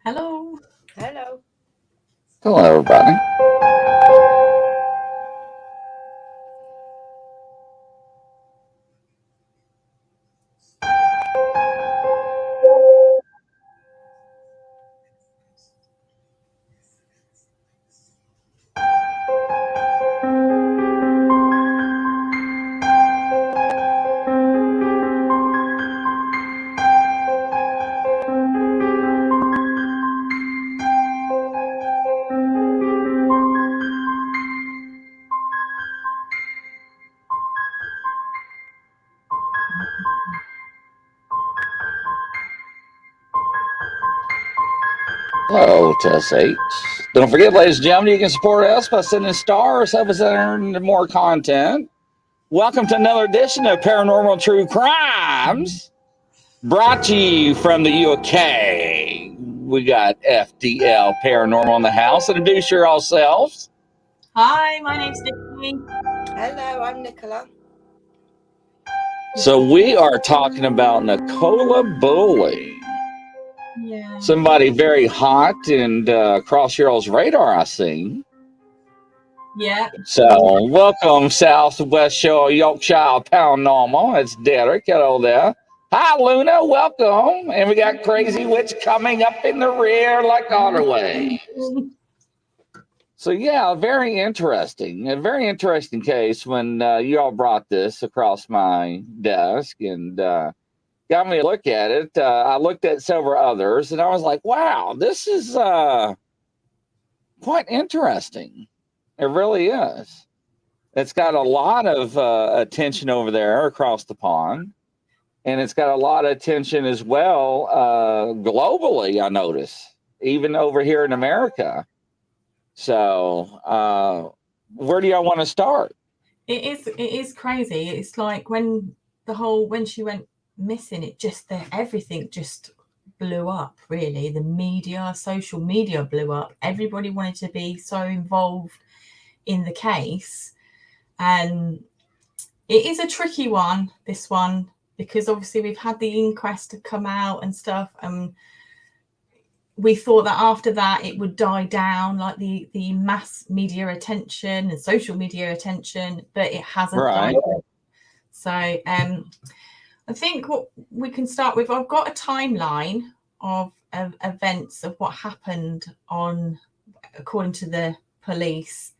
Hello. Hello. Hello, everybody. Hello, Test 8. Don't forget, ladies and gentlemen, you can support us by sending stars, help us earn more content. Welcome to another edition of Paranormal True Crimes, brought to you from the UK. We got FDL Paranormal in the house. Introduce yourselves. Hi, my name's Nikki. Hello, I'm Nicola. So we are talking about Nicola Bulley. Yeah. Somebody very hot and across y'all's radar, I see. Yeah. So, welcome, Southwest Show, Yorkshire Paranormal. It's Derek. Hello there. Hi, Luna. Welcome. And we got Crazy Witch coming up in the rear like always. So, yeah, very interesting. A very interesting case when you all brought this across my desk and got me to look at it. I looked at several others and I was like, wow, this is quite interesting. It really is. It's got a lot of attention over there across the pond. And it's got a lot of attention as well globally, I notice, even over here in America. So where do y'all want to start? It is crazy. It's like when she went missing, everything just blew up, really. The media, social media blew up. Everybody wanted to be so involved in the case. And it is a tricky one, this one, because obviously we've had the inquest to come out and stuff. We thought that after that it would die down, like the mass media attention and social media attention, but it hasn't died. So I think what we can start with, I've got a timeline of events of what happened according to the police,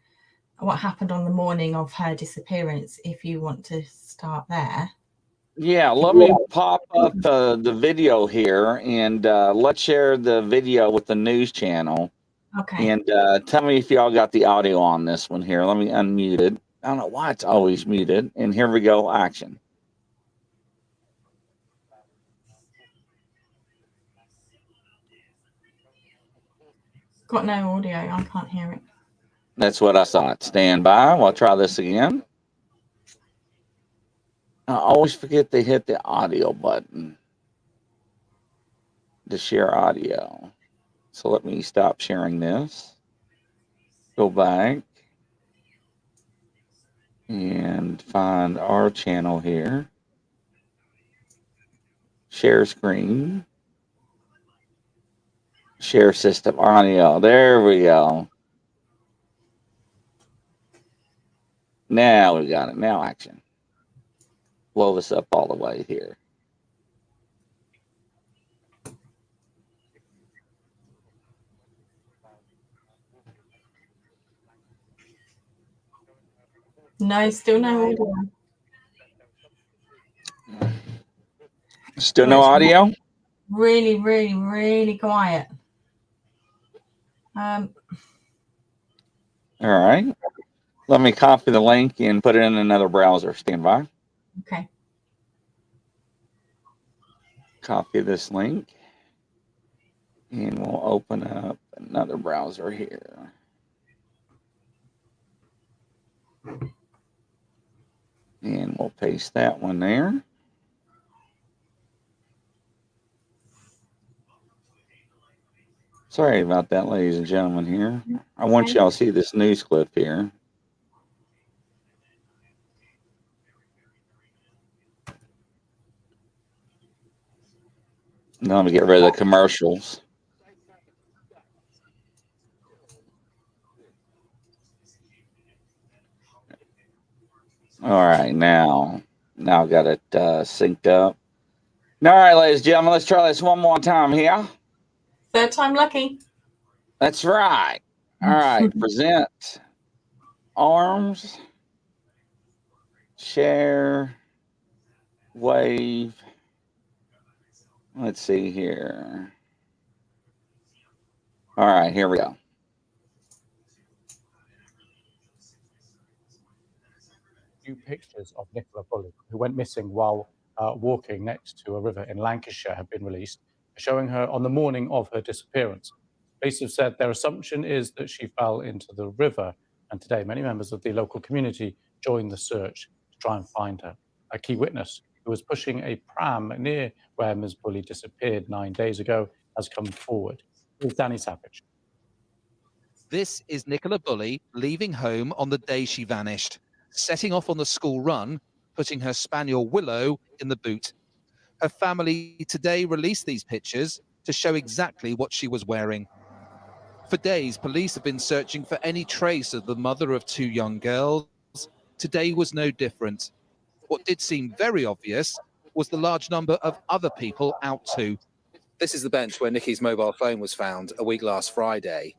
what happened on the morning of her disappearance, if you want to start there. Yeah, let me pop up the video here and let's share the video with the news channel. Okay. And tell me if y'all got the audio on this one here. Let me unmute it. I don't know why it's always muted. And here we go, action. Got no audio. I can't hear it. That's what I thought. Stand by. We'll try this again. I always forget to hit the audio button to share audio. So let me stop sharing this. Go back and find our channel here. Share screen. Share system audio. There we go. Now we got it. Now action. Blow this up all the way here. No, still no audio. Still no audio? Really, really, really quiet. All right. Let me copy the link and put it in another browser. Stand by. Okay. Copy this link. And we'll open up another browser here. And we'll paste that one there. Sorry about that, ladies and gentlemen here. I want y'all to see this news clip here. Now let me get rid of the commercials. All right, now I've got it synced up. All right, ladies and gentlemen, let's try this one more time here. Third time lucky. That's right. All right, present arms, share, wave. Let's see here. All right, here we go. New pictures of Nicola Bulley, who went missing while walking next to a river in Lancashire, have been released, showing her on the morning of her disappearance. Police have said their assumption is that she fell into the river, and today many members of the local community joined the search to try and find her. A key witness who was pushing a pram near where Ms. Bulley disappeared 9 days ago has come forward. Here's Danny Savage. This is Nicola Bulley leaving home on the day she vanished, setting off on the school run, putting her spaniel Willow in the boot. Her family today released these pictures to show exactly what she was wearing. For days, police have been searching for any trace of the mother of two young girls. Today was no different. What did seem very obvious was the large number of other people out too. This is the bench where Nikki's mobile phone was found a week last Friday.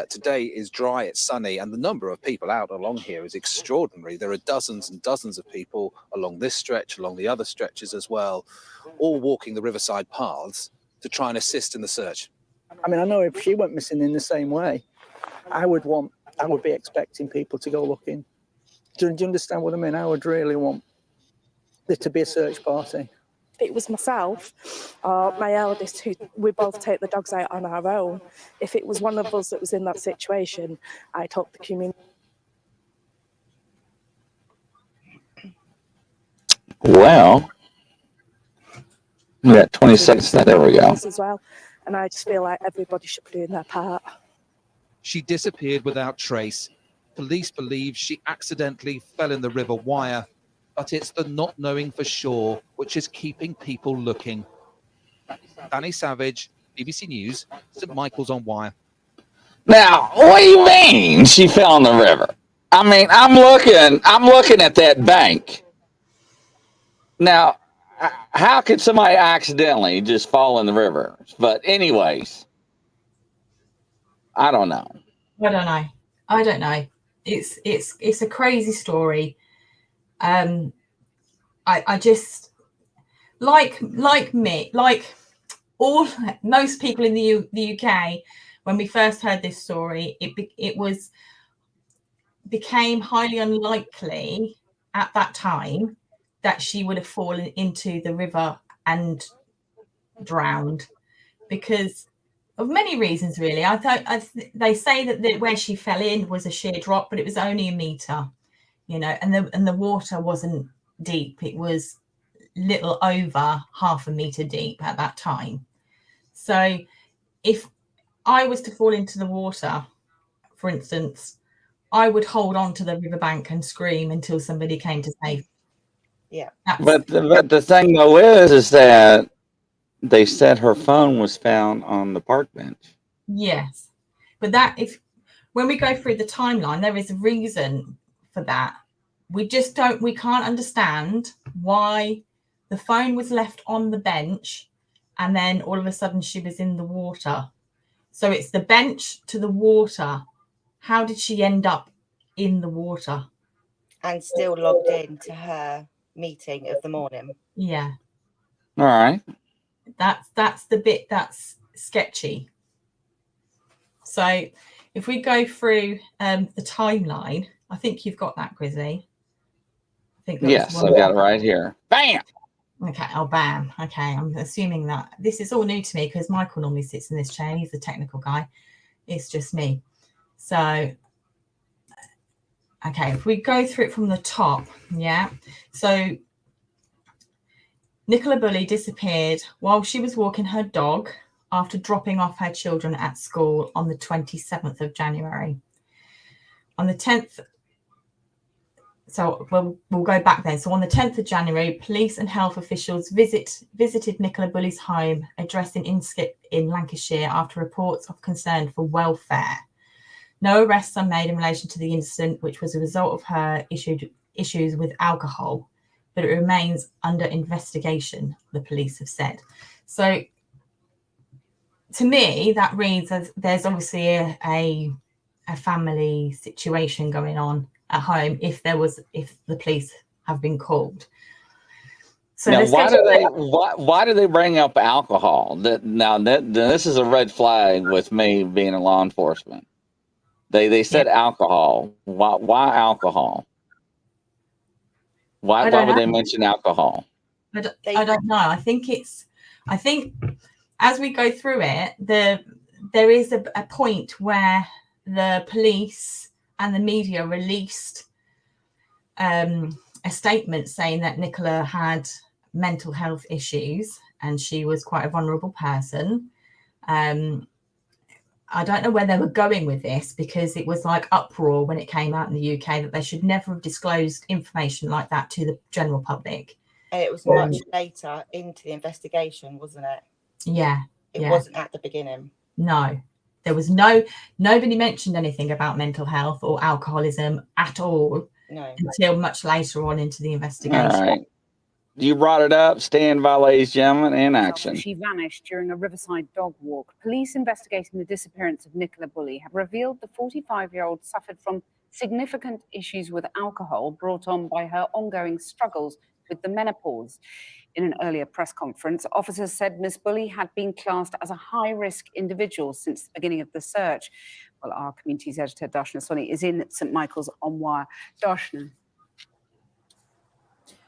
Today is dry, it's sunny, and the number of people out along here is extraordinary. There are dozens and dozens of people along this stretch, along the other stretches as well, all walking the riverside paths to try and assist in the search. I mean, I know if she went missing in the same way, I would be expecting people to go looking. Do you understand what I mean? I would really want there to be a search party. If it was myself or my eldest, who we both take the dogs out on our own, if it was one of us that was in that situation, I'd hope the community. Well, we got 20 seconds. There we go. As well, and I just feel like everybody should be doing their part. She disappeared without trace. Police believe she accidentally fell in the River Wyre, but it's the not knowing for sure which is keeping people looking. Danny Savage, BBC News, St Michael's on Wyre. Now, what do you mean she fell in the river? I mean, I'm looking at that bank. Now, how could somebody accidentally just fall in the river? But anyways, I don't know. I don't know. It's a crazy story. I just like most people in the UK, when we first heard this story, it became highly unlikely at that time that she would have fallen into the river and drowned, because of many reasons, really. They say that where she fell in was a sheer drop, but it was only a meter, and the water wasn't deep. It was little over half a meter deep at that time. So if I was to fall into the water, for instance, I would hold on to the riverbank and scream until somebody came to save me. Yeah. But the thing though is that they said her phone was found on the park bench. Yes, but when we go through the timeline, there is a reason for that. We can't understand why the phone was left on the bench and then all of a sudden she was in the water. So it's the bench to the water. How did she end up in the water? And still logged in to her meeting of the morning. Yeah. All right. That's the bit that's sketchy. So if we go through the timeline, I think you've got that, Grizzly. Yes, I've got it right here. Bam! Okay, bam. Okay, I'm assuming that this is all new to me because Michael normally sits in this chair. He's the technical guy. It's just me. So, okay, if we go through it from the top, yeah. So, Nicola Bulley disappeared while she was walking her dog after dropping off her children at school on the 27th of January. On the 10th, so we'll go back then. So on the 10th of January, police and health officials visited Nicola Bulley's home, addressed in Inskip in Lancashire, after reports of concern for welfare. No arrests are made in relation to the incident, which was a result of her issues with alcohol, but it remains under investigation, the police have said. So to me, that reads as there's obviously a family situation going on at home if the police have been called. So now, why do they bring up alcohol? This is a red flag with me being in law enforcement. They said alcohol. Why alcohol? Why would they mention alcohol? I don't know. I think as we go through it, there is a point where the police and the media released a statement saying that Nicola had mental health issues and she was quite a vulnerable person. I don't know where they were going with this, because it was like uproar when it came out in the UK that they should never have disclosed information like that to the general public. And it was much later into the investigation, wasn't it? Yeah. It wasn't at the beginning. No, there was nobody mentioned anything about mental health or alcoholism at all until much later on into the investigation. All right. You brought it up. Stand by, ladies and gentlemen, in action. She vanished during a riverside dog walk. Police investigating the disappearance of Nicola Bulley have revealed the 45-year-old suffered from significant issues with alcohol brought on by her ongoing struggles with the menopause. In an earlier press conference, officers said Miss Bulley had been classed as a high-risk individual since the beginning of the search. Well, our communities editor, Darshna Soni, is in St Michael's on Wyre. Darshna.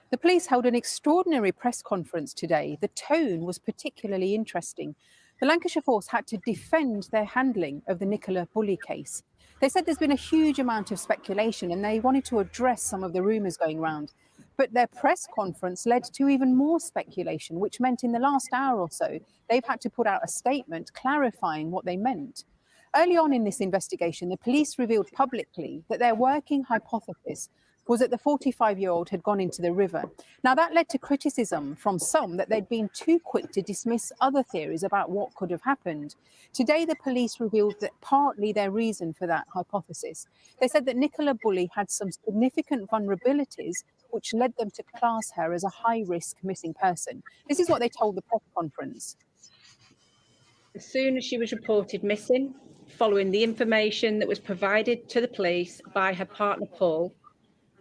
The police held an extraordinary press conference today. The tone was particularly interesting. The Lancashire force had to defend their handling of the Nicola Bulley case. They said there's been a huge amount of speculation and they wanted to address some of the rumours going around. But their press conference led to even more speculation, which meant in the last hour or so, they've had to put out a statement clarifying what they meant. Early on in this investigation, the police revealed publicly that their working hypothesis was that the 45-year-old had gone into the river. Now, that led to criticism from some that they'd been too quick to dismiss other theories about what could have happened. Today, the police revealed that partly their reason for that hypothesis. They said that Nicola Bulley had some significant vulnerabilities which led them to class her as a high-risk missing person. This is what they told the press conference. As soon as she was reported missing, following the information that was provided to the police by her partner, Paul,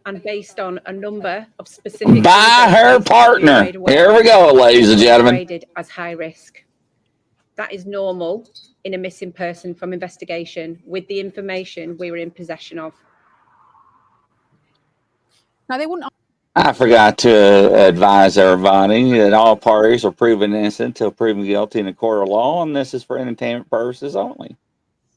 and based on a number of specific... By her partner. Here we go, ladies and gentlemen. ...rated as high risk. That is normal in a missing person from investigation with the information we were in possession of. Now, they wouldn't... I forgot to advise everybody that all parties are proven innocent until proven guilty in a court of law, and this is for entertainment purposes only.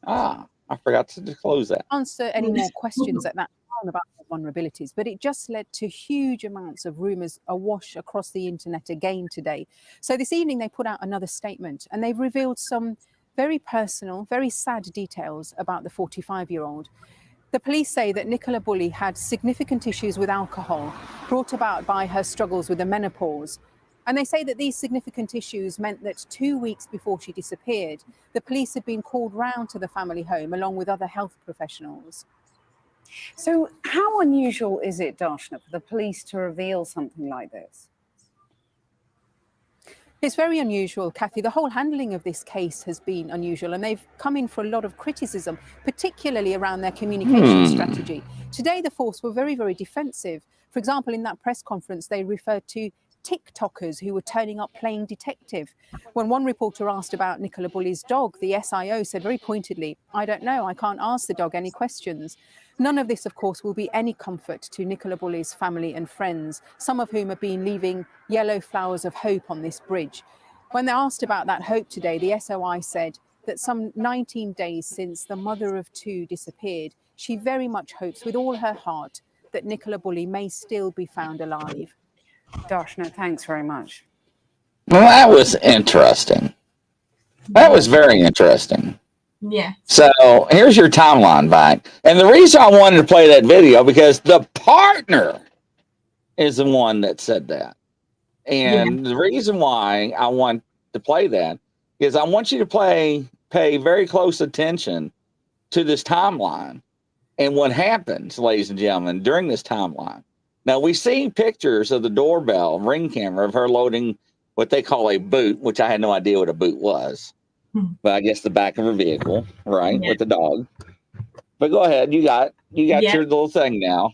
I forgot to disclose that. Answer any more questions at that time about the vulnerabilities, but it just led to huge amounts of rumours awash across the internet again today. So this evening they put out another statement and they've revealed some very personal, very sad details about the 45-year-old. The police say that Nicola Bulley had significant issues with alcohol brought about by her struggles with the menopause. And they say that these significant issues meant that 2 weeks before she disappeared, the police had been called round to the family home along with other health professionals. So how unusual is it, Darshna, for the police to reveal something like this? It's very unusual, Kathy. The whole handling of this case has been unusual and they've come in for a lot of criticism, particularly around their communication strategy. Today, the force were very, very defensive. For example, in that press conference, they referred to TikTokers who were turning up playing detective. When one reporter asked about Nicola Bulley's dog, the SIO said very pointedly, "I don't know, I can't ask the dog any questions." None of this, of course, will be any comfort to Nicola Bulley's family and friends, some of whom have been leaving yellow flowers of hope on this bridge. When they asked about that hope today, the SOI said that some 19 days since the mother of two disappeared, she very much hopes with all her heart that Nicola Bulley may still be found alive. Darshna, thanks very much. Well, that was interesting. That was very interesting. Yeah. So here's your timeline back. And the reason I wanted to play that video, because the partner is the one that said that. And the reason why I want to play that is I want you to pay very close attention to this timeline and what happens, ladies and gentlemen, during this timeline. Now, we see pictures of the doorbell ring camera of her loading what they call a boot, which I had no idea what a boot was. But I guess the back of her vehicle, right, with the dog. But go ahead. You got your little thing now.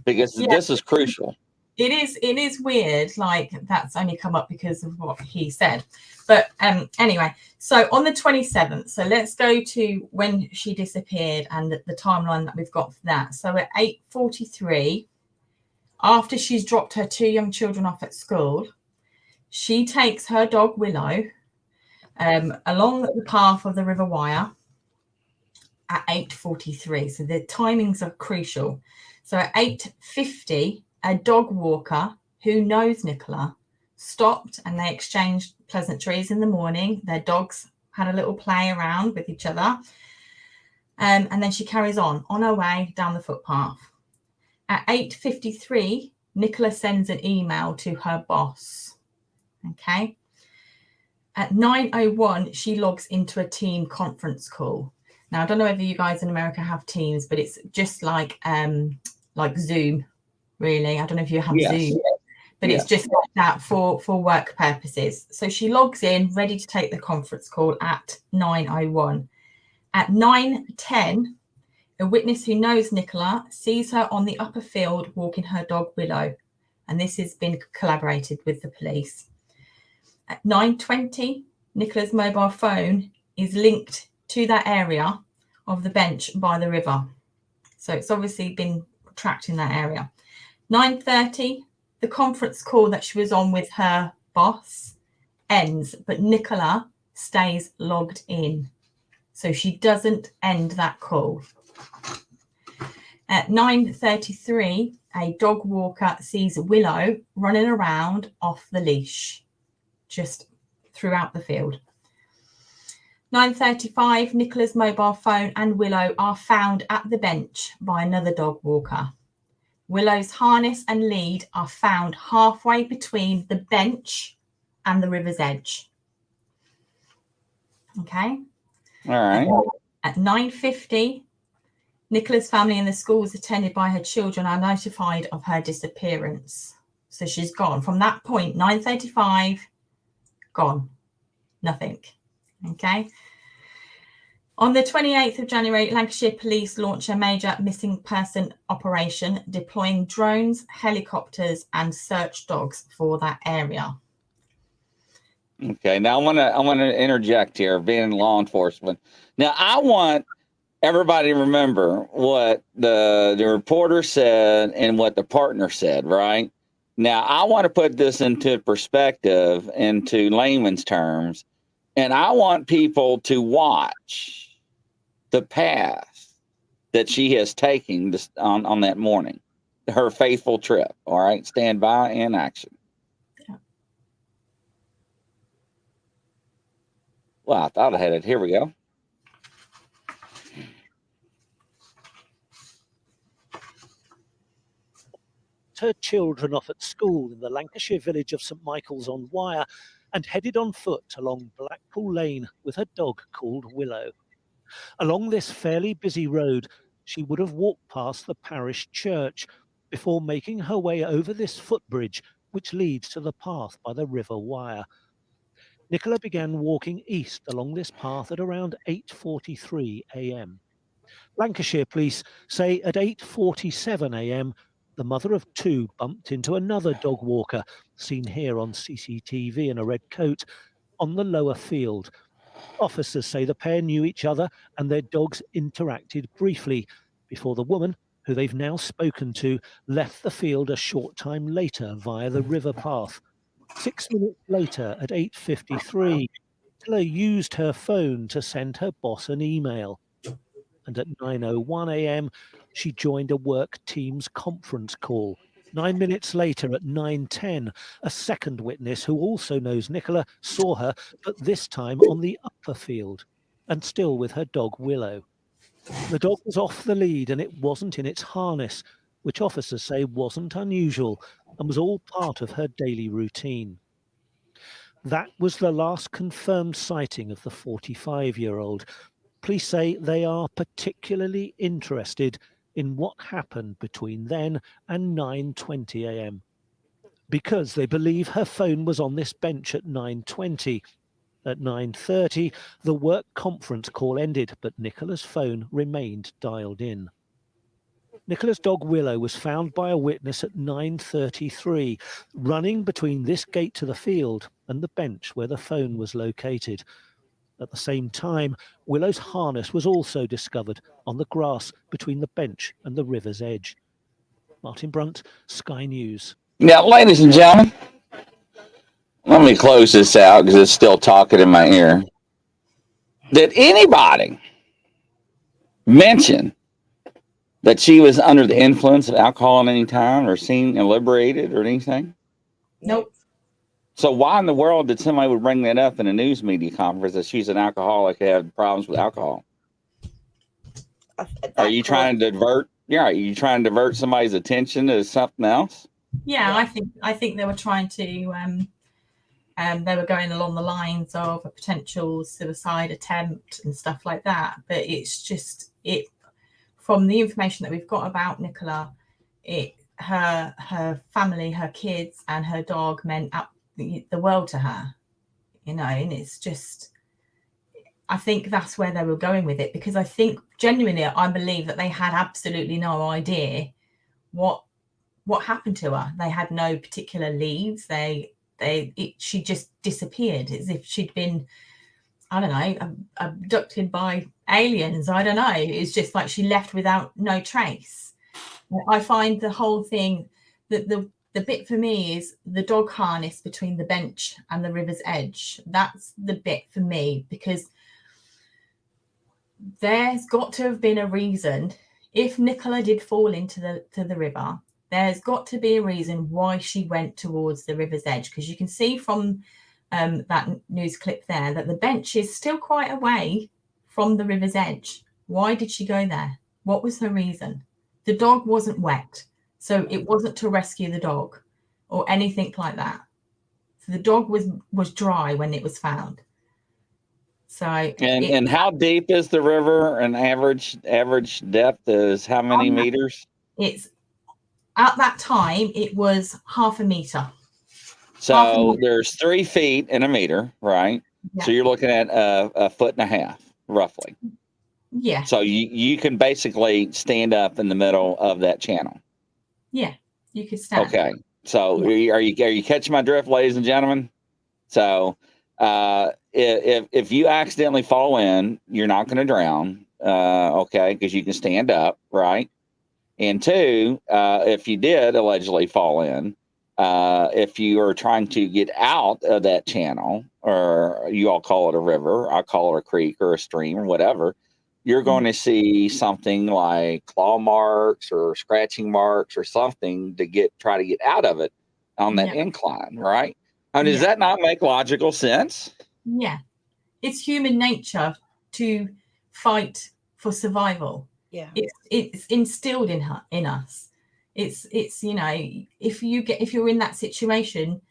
Because this is crucial. It is weird, like that's only come up because of what he said. But anyway, so on the 27th, so let's go to when she disappeared and the timeline that we've got for that. So at 8:43, after she's dropped her 2 young children off at school, she takes her dog Willow along the path of the River Wyre at 8:43. So the timings are crucial. So at 8:50, a dog walker who knows Nicola stopped and they exchanged pleasantries in the morning. Their dogs had a little play around with each other. And then she carries on her way down the footpath. At 8:53, Nicola sends an email to her boss. Okay. At 9:01, she logs into a team conference call. Now, I don't know whether you guys in America have Teams, but it's just like Zoom, really. I don't know if you have Zoom, but it's just like that for work purposes. So she logs in, ready to take the conference call at 9:01. At 9:10, a witness who knows Nicola sees her on the upper field walking her dog Willow, and this has been collaborated with the police. At 9:20, Nicola's mobile phone is linked to that area of the bench by the river. So it's obviously been tracked in that area. 9:30, the conference call that she was on with her boss ends, but Nicola stays logged in. So she doesn't end that call. At 9:33, a dog walker sees Willow running around off the leash, just throughout the field. 9:35, Nicola's mobile phone and Willow are found at the bench by another dog walker. Willow's harness and lead are found halfway between the bench and the river's edge. Okay. All right. At 9:50, Nicola's family and the schools attended by her children are notified of her disappearance. So she's gone. From that point, 9:35, gone. Nothing. Okay. On the 28th of January, Lancashire Police launched a major missing person operation, deploying drones, helicopters, and search dogs for that area. Okay, now I want to interject here, being in law enforcement. Now, I want everybody to remember what the reporter said and what the partner said, right? Now, I want to put this into perspective, into layman's terms, and I want people to watch the path that she has taken on that morning, her faithful trip. All right, stand by and action. Well, I thought I had it. Here we go. Her children off at school in the Lancashire village of St Michael's on Wyre and headed on foot along Blackpool Lane with her dog called Willow. Along this fairly busy road, she would have walked past the parish church before making her way over this footbridge which leads to the path by the River Wyre. Nicola began walking east along this path at around 8:43 a.m. Lancashire police say at 8:47 a.m. the mother of two bumped into another dog walker, seen here on CCTV in a red coat, on the lower field. Officers say the pair knew each other and their dogs interacted briefly before the woman, who they've now spoken to, left the field a short time later via the river path. 6 minutes later, at 8:53, Nicola used her phone to send her boss an email. And at 9:01 a.m., she joined a work Teams conference call. 9 minutes later, at 9:10, a second witness who also knows Nicola saw her, but this time on the upper field, and still with her dog Willow. The dog was off the lead and it wasn't in its harness, which officers say wasn't unusual and was all part of her daily routine. That was the last confirmed sighting of the 45-year-old. Police say they are particularly interested in what happened between then and 9:20 a.m. because they believe her phone was on this bench at 9:20. At 9:30, the work conference call ended, but Nicola's phone remained dialed in. Nicola's dog Willow was found by a witness at 9:33, running between this gate to the field and the bench where the phone was located. At the same time, Willow's harness was also discovered on the grass between the bench and the river's edge. Martin Brunt, Sky News. Now, ladies and gentlemen, let me close this out because it's still talking in my ear. Did anybody mention that she was under the influence of alcohol at any time or seen inebriated or anything? Nope. So why in the world did somebody would bring that up in a news media conference that she's an alcoholic who had problems with alcohol? Are you trying to divert? Yeah, are you trying to divert somebody's attention to something else? Yeah, I think they were trying to. They were going along the lines of a potential suicide attempt and stuff like that. But it's just from the information that we've got about Nicola, her family, her kids, and her dog meant the world to her, you know. And it's just, I think that's where they were going with it, because I think genuinely, I believe that they had absolutely no idea what happened to her. They had no particular leads. She just disappeared as if she'd been, I don't know, abducted by aliens. I don't know. It's just like she left without no trace. I find the whole thing, that the bit for me is the dog harness between the bench and the river's edge. That's the bit for me, because there's got to have been a reason. If Nicola did fall into the river, there's got to be a reason why she went towards the river's edge, because you can see from that news clip there that the bench is still quite away from the river's edge. Why did she go there? What was her reason? The dog wasn't wet, so it wasn't to rescue the dog or anything like that. So the dog was dry when it was found. So and how deep is the river? An average depth is how many meters? It's at that time it was half a meter. So there's 3 feet in a meter, right? Yeah. So you're looking at a foot and a half, roughly. Yeah. So you can basically stand up in the middle of that channel. Yeah, you could stand. Okay. So are you catching my drift, ladies and gentlemen? So if you accidentally fall in, you're not going to drown, okay, because you can stand up, right? And 2, if you did allegedly fall in, if you are trying to get out of that channel, or you all call it a river, I call it a creek or a stream or whatever, you're going to see something like claw marks or scratching marks or something to try to get out of it on that incline, right? I mean, does that not make logical sense? Yeah, it's human nature to fight for survival. Yeah, it's instilled in us. It's you know, if you're in that situation,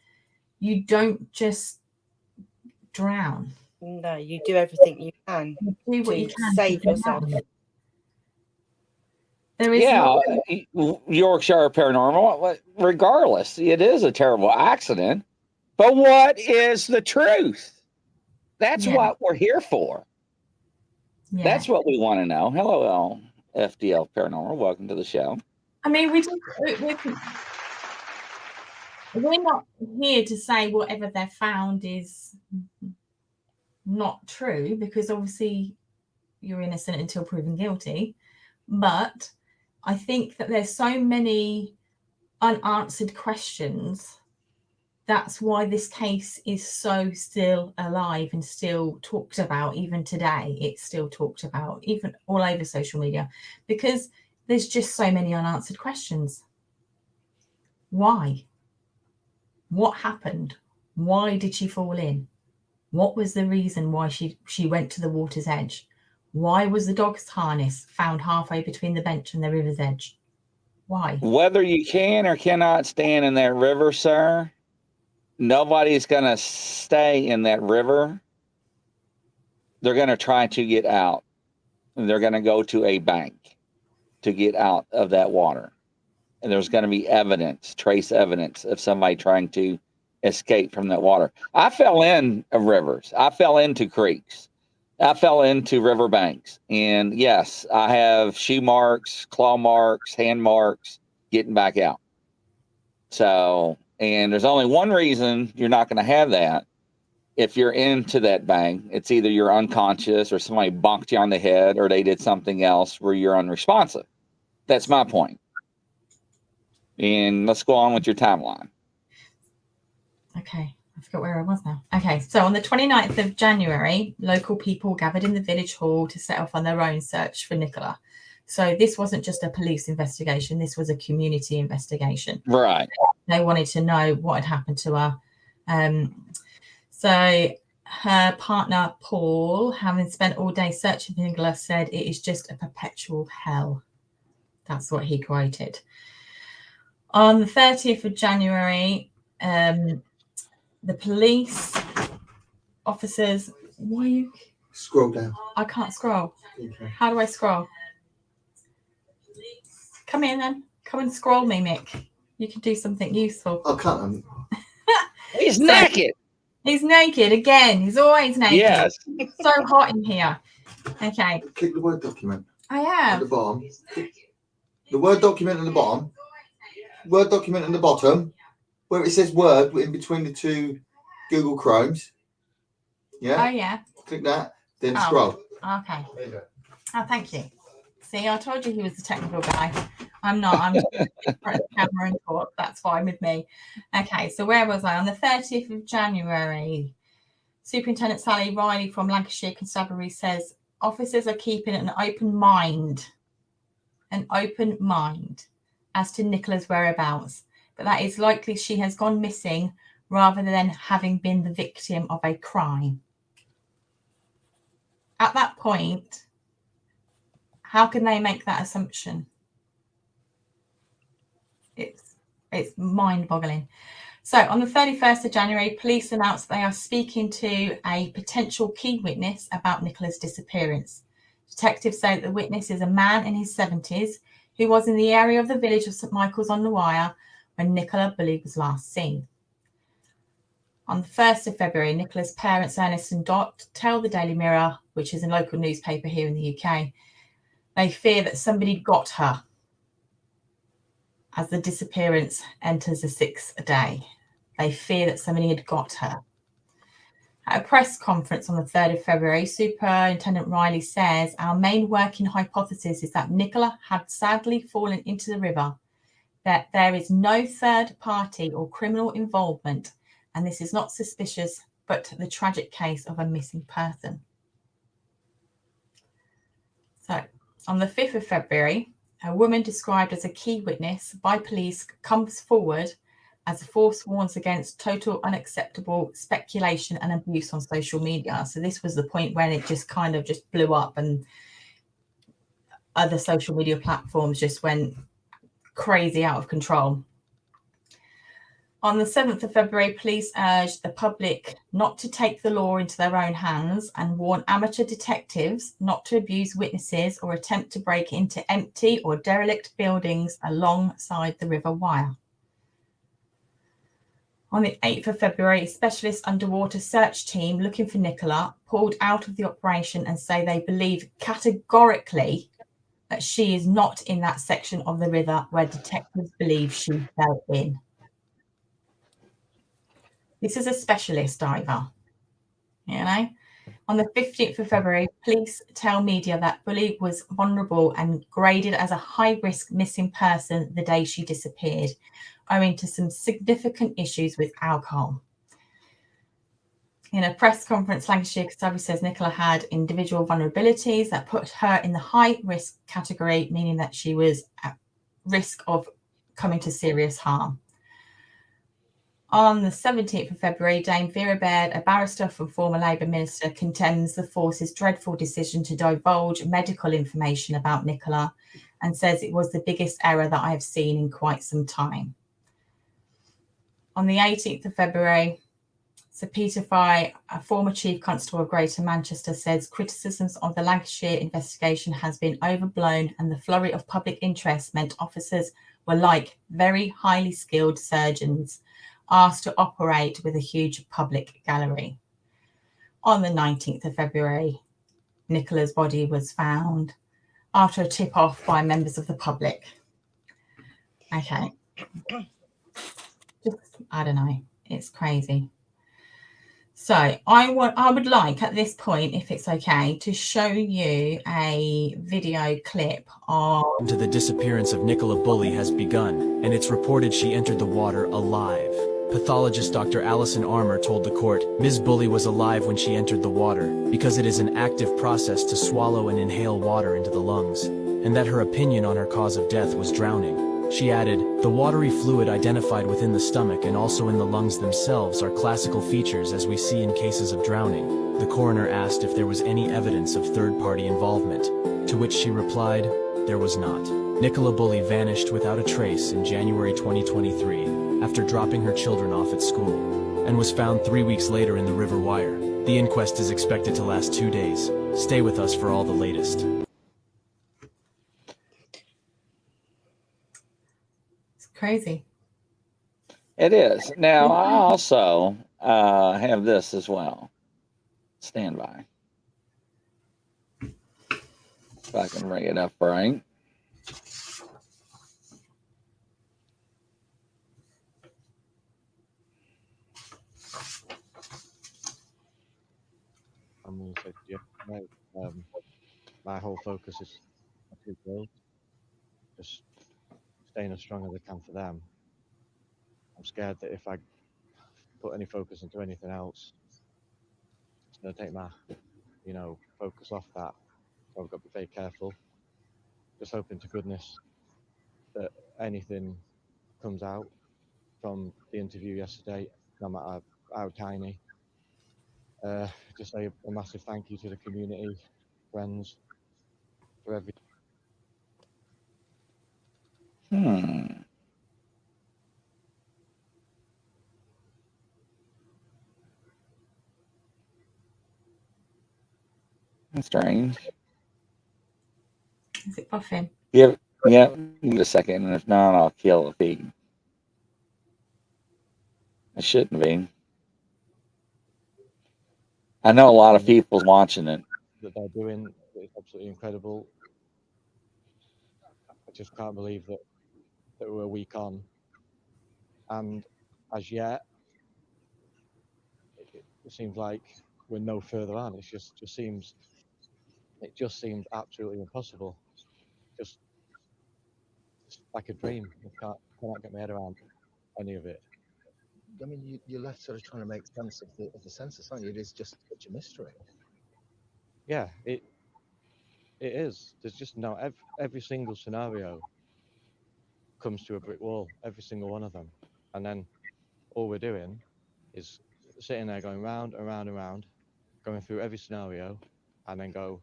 you don't just drown. No, you do everything you can You do what you to can save to yourself. There is Yorkshire Paranormal. Regardless, it is a terrible accident. But what is the truth? That's what we're here for. Yeah. That's what we want to know. Hello, FDL Paranormal. Welcome to the show. I mean, we're not here to say whatever they're found is not true, because obviously you're innocent until proven guilty. But I think that there's so many unanswered questions. That's why this case is so still alive and still talked about even today. It's still talked about even all over social media, because there's just so many unanswered questions. Why? What happened? Why did she fall in? What was the reason why she went to the water's edge? Why was the dog's harness found halfway between the bench and the river's edge? Why? Whether you can or cannot stand in that river, sir, nobody's going to stay in that river. They're going to try to get out. And they're going to go to a bank. to get out of that water. And there's going to be evidence, trace evidence of somebody trying to escape from that water. I fell in of rivers. I fell into creeks. I fell into riverbanks. And yes, I have shoe marks, claw marks, hand marks getting back out. So, and there's only one reason you're not going to have that. If you're into that bang, it's either you're unconscious or somebody bonked you on the head or they did something else where you're unresponsive. That's my point. And let's go on with your timeline. Okay, I forgot where I was now. Okay, so on the 29th of January, local people gathered in the village hall to set off on their own search for Nicola. So this wasn't just a police investigation, this was a community investigation. Right. They wanted to know what had happened to her. So her partner, Paul, having spent all day searching for Nicola, said it is just a perpetual hell. That's what he quoted. On the 30th of January, the police officers, why you scroll down? I can't scroll. Okay. How do I scroll? Come in then. Come and scroll me, Mick. You can do something useful. I can't. He's naked. He's naked again. He's always naked. Yes. It's so hot in here. Okay. Click the Word document. I am. At the bottom. The Word document at the bottom. Word document at the bottom. Where it says Word in between the two Google Chromes. Yeah? Oh, yeah. Click that. Then scroll. Okay. There you go. Oh, thank you. See, I told you he was the technical guy. I'm not. I'm just in front of the camera and talk. That's fine with me. Okay, so where was I? On the 30th of January, Superintendent Sally Riley from Lancashire Constabulary says officers are keeping an open mind as to Nicola's whereabouts, but that is likely she has gone missing rather than having been the victim of a crime. At that point, how can they make that assumption? It's mind-boggling. So on the 31st of January, police announced they are speaking to a potential key witness about Nicola's disappearance. Detectives say that the witness is a man in his 70s who was in the area of the village of St Michael's on the Wyre when Nicola Bulley was last seen. On the 1st of February, Nicola's parents, Ernest and Dot, tell the Daily Mirror, which is a local newspaper here in the UK, they fear that somebody got her as the disappearance enters the 6th day. They fear that somebody had got her. At a press conference on the 3rd of February, Superintendent Riley says, our main working hypothesis is that Nicola had sadly fallen into the river, that there is no third party or criminal involvement, and this is not suspicious, but the tragic case of a missing person. So, on the 5th of February, a woman described as a key witness by police comes forward as the force warns against total unacceptable speculation and abuse on social media. So this was the point when it just kind of just blew up and other social media platforms just went crazy out of control. On the 7th of February, police urged the public not to take the law into their own hands and warn amateur detectives not to abuse witnesses or attempt to break into empty or derelict buildings alongside the River Wyre. On the 8th of February, a specialist underwater search team looking for Nicola pulled out of the operation and say they believe categorically that she is not in that section of the river where detectives believe she fell in. This is a specialist diver, you know. On the 15th of February, police tell media that Bulley was vulnerable and graded as a high-risk missing person the day she disappeared, owing to some significant issues with alcohol. In a press conference, Lancashire Constabulary says Nicola had individual vulnerabilities that put her in the high-risk category, meaning that she was at risk of coming to serious harm. On the 17th of February, Dame Vera Baird, a barrister from former Labour minister, condemns the force's dreadful decision to divulge medical information about Nicola and says it was the biggest error that I have seen in quite some time. On the 18th of February, So Peter Fry, a former Chief Constable of Greater Manchester, says criticisms of the Lancashire investigation has been overblown and the flurry of public interest meant officers were like very highly skilled surgeons asked to operate with a huge public gallery. On the 19th of February, Nicola's body was found after a tip-off by members of the public. Okay. I don't know. It's crazy. So I would like at this point, if it's okay, to show you a video clip of... Into the disappearance of Nicola Bulley has begun, and it's reported she entered the water alive. Pathologist Dr. Alison Armour told the court Ms. Bulley was alive when she entered the water because it is an active process to swallow and inhale water into the lungs, and that her opinion on her cause of death was drowning. She added, the watery fluid identified within the stomach and also in the lungs themselves are classical features as we see in cases of drowning. The coroner asked if there was any evidence of third-party involvement, to which she replied, there was not. Nicola Bulley vanished without a trace in January 2023 after dropping her children off at school, and was found 3 weeks later in the River Wyre. The inquest is expected to last 2 days. Stay with us for all the latest. Crazy. It is. Now, I also have this as well. Stand by. If I can bring it up right. I'm going to say, yeah, no, my whole focus is on 2 girls. Just staying as strong as I can for them. I'm scared that if I put any focus into anything else, it's going to take my, focus off that. So I've got to be very careful. Just hoping to goodness that anything comes out from the interview yesterday, no matter how tiny. Just say a massive thank you to the community, friends, for everything. That's strange. Is it puffing? Yeah. Give it a second, and if not, I'll kill the feed. It shouldn't be. I know a lot of people watching it. That they're doing is absolutely incredible. I just can't believe that we're a week on, and as yet, it seems like we're no further on. It just seems absolutely impossible. Just like a dream. I cannot get my head around any of it. I mean, you're left sort of trying to make sense of the census, aren't you? It is just such a mystery. Yeah, it is. There's just no every single scenario comes to a brick wall. Every single one of them, and then all we're doing is sitting there going round and round and round, going through every scenario, and then go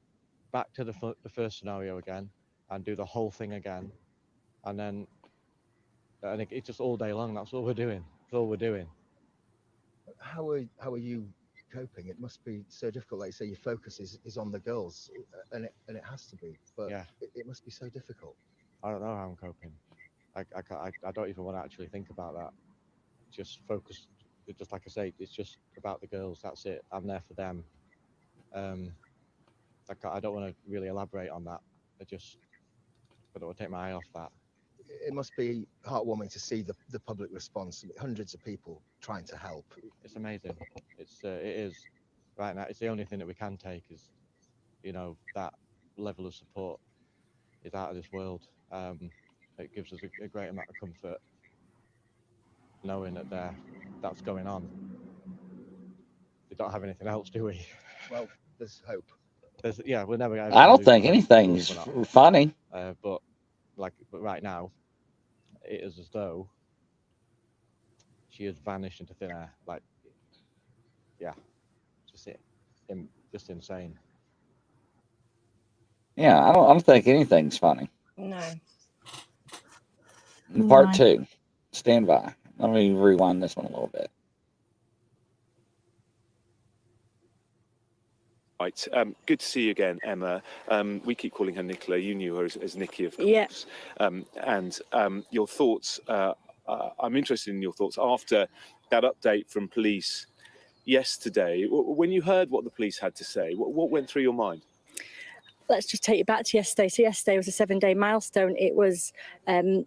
back to the first scenario again and do the whole thing again, and it's just all day long. That's all we're doing. That's all we're doing. How are you coping? It must be so difficult. Like you say, your focus is on the girls, and it has to be. But yeah, it must be so difficult. I don't know how I'm coping. I don't even want to actually think about that. Just focus. Just like I say, it's just about the girls. That's it. I'm there for them. I don't want to really elaborate on that. I don't want to take my eye off that. It must be heartwarming to see the public response. Hundreds of people trying to help. It's amazing. It is right now. It's the only thing that we can take is, that level of support is out of this world. It gives us a great amount of comfort knowing that that's going on. We don't have anything else, do we? Well, there's hope. We're never. I don't think anything's funny. But right now, it is as though she has vanished into thin air. Just insane. Yeah, I don't think anything's funny. No. Part 2. Stand by. Let me rewind this one a little bit. Right. Good to see you again, Emma. We keep calling her Nicola. You knew her as Nikki, of course. Yeah. Your thoughts, I'm interested in your thoughts after that update from police yesterday. When you heard what the police had to say, what went through your mind? Let's just take you back to yesterday. So yesterday was a 7-day milestone. It was a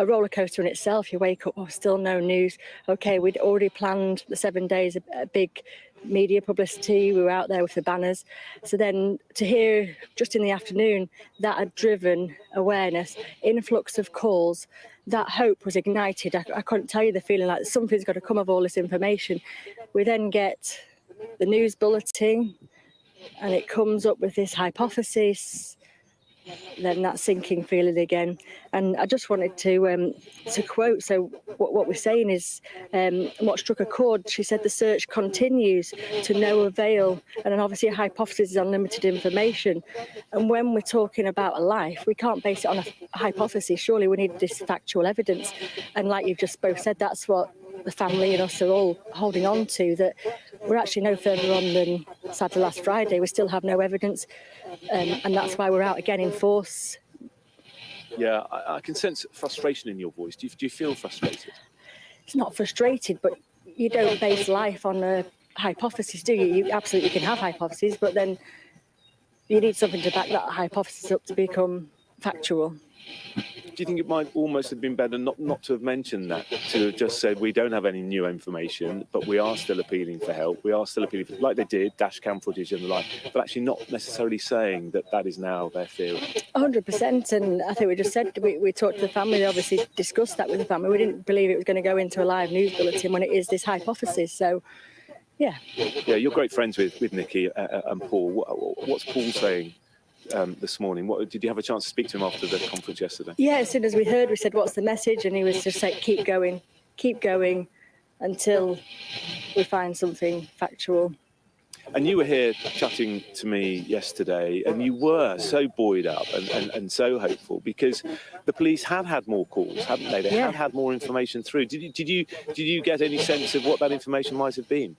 roller coaster in itself. You wake up, oh, still no news. Okay, we'd already planned the 7 days, a big media publicity. We were out there with the banners. So then to hear just in the afternoon that had driven awareness, influx of calls, that hope was ignited. I couldn't tell you the feeling like something's got to come of all this information. We then get the news bulletin and it comes up with this hypothesis, then that sinking feeling again. And I just wanted to quote, so what we're saying is, what struck a chord, she said the search continues to no avail, and then obviously a hypothesis is unlimited information. And when we're talking about a life, we can't base it on a hypothesis. Surely we need this factual evidence. And like you've just both said, that's what the family and us are all holding on to, that we're actually no further on than sadly last Friday. We still have no evidence, and that's why we're out again in force. Yeah, I can sense frustration in your voice. Do you feel frustrated? It's not frustrated, but you don't base life on a hypothesis, do you? You absolutely can have hypotheses, but then you need something to back that hypothesis up to become factual. Do you think it might almost have been better not to have mentioned that, to have just said we don't have any new information, but we are still appealing for help, we are still appealing for, like they did, dash cam footage and the like, but actually not necessarily saying that that is now their theory? 100%, and I think we just said, we talked to the family, they obviously discussed that with the family. We didn't believe it was going to go into a live news bulletin when it is this hypothesis, so yeah. Yeah, you're great friends with Nikki and Paul. What's Paul saying this morning? Did you have a chance to speak to him after the conference yesterday? Yeah, as soon as we heard, we said, what's the message? And he was just like, keep going until we find something factual. And you were here chatting to me yesterday, and you were so buoyed up and so hopeful because the police had more calls, hadn't they? They had more information through. Did you get any sense of what that information might have been?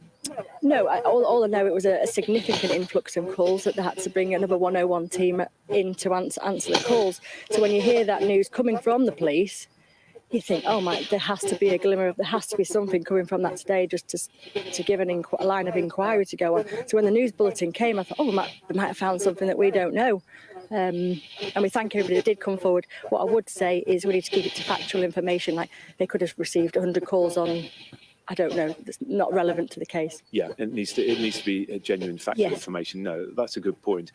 No, all I know, it was a significant influx of calls that they had to bring another 101 team in to answer the calls. So when you hear that news coming from the police, you think, oh my, there has to be a glimmer of, there has to be something coming from that today just to give a line of inquiry to go on. So when the news bulletin came, I thought, oh, they might have found something that we don't know. And we thank everybody that did come forward. What I would say is we need to keep it to factual information. Like they could have received 100 calls on, I don't know, that's not relevant to the case. Yeah, it needs to be a genuine factual information. No, that's a good point.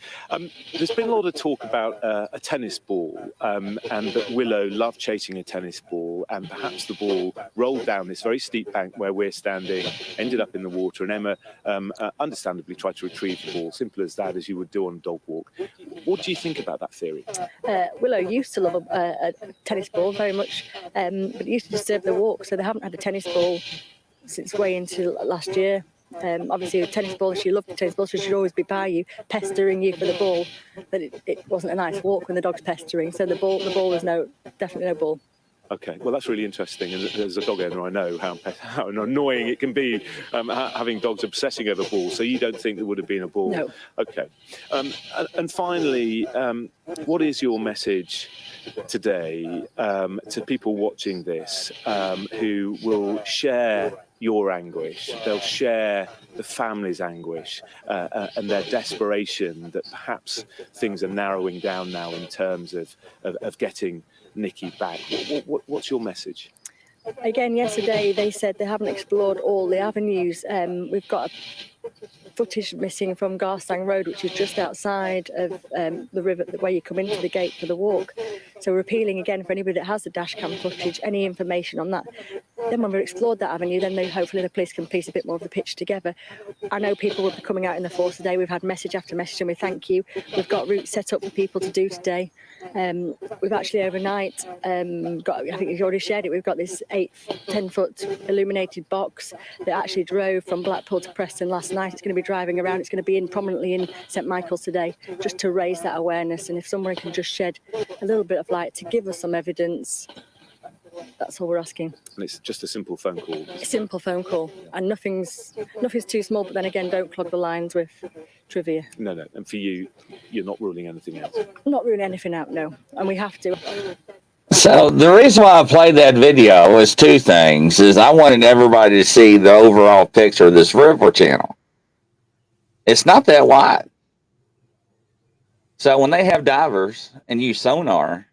There's been a lot of talk about a tennis ball and that Willow loved chasing a tennis ball, and perhaps the ball rolled down this very steep bank where we're standing, ended up in the water, and Emma understandably tried to retrieve the ball. Simple as that, as you would do on a dog walk. What do you think about that theory? Willow used to love a tennis ball very much, but it used to disturb the walk, so they haven't had a tennis ball since way into last year. Obviously, a tennis ball, she loved the tennis ball, so she should always be by you, pestering you for the ball. But it wasn't a nice walk when the dog's pestering, so the ball was definitely no ball. Okay, well, that's really interesting. And as a dog owner, I know how annoying it can be having dogs obsessing over balls. So you don't think there would have been a ball? No. Okay. And finally, what is your message today to people watching this who will share your anguish, they'll share the family's anguish and their desperation that perhaps things are narrowing down now in terms of getting Nikki back? What's your message? Again, yesterday they said they haven't explored all the avenues. We've got footage missing from Garstang Road, which is just outside of the river where you come into the gate for the walk. So we're appealing again for anybody that has the dash cam footage, any information on that. Then when we've explored that avenue, then hopefully the police can piece a bit more of the picture together. I know people will be coming out in the force today. We've had message after message and we thank you. We've got routes set up for people to do today. We've actually overnight got, I think you've already shared it, we've got this 10-foot illuminated box that actually drove from Blackpool to Preston last night. It's going to be driving around. It's going to be prominently in St Michael's today, just to raise that awareness. And if someone can just shed a little bit of light to give us some evidence, That's all we're asking. And it's just a simple phone call. A simple phone call, and nothing's too small. But then again, don't clog the lines with trivia. No. And for you, you're not ruling anything out. Not ruling anything out, no. And we have to. So the reason why I played that video was two things. Is I wanted everybody to see the overall picture of this river channel. It's not that wide. So when they have divers and use sonar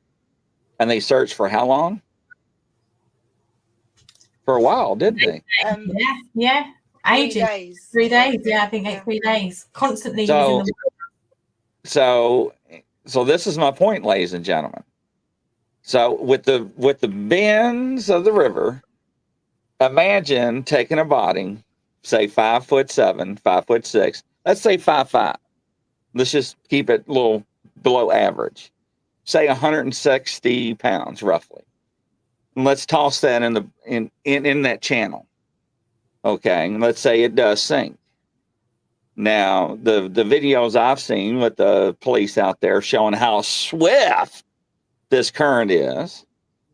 and they search for how long? For a while, didn't they? Yeah. Ages. 3 days. 3 days. Yeah, I think 3 days. Constantly So, using the so this is my point, ladies and gentlemen. So with the bends of the river, imagine taking a body, say 5'7", 5'6", let's say 5'5". Let's just keep it a little below average. Say 160 pounds roughly. And let's toss that in that channel. Okay, and let's say it does sink. Now the videos I've seen with the police out there showing how swift this current is,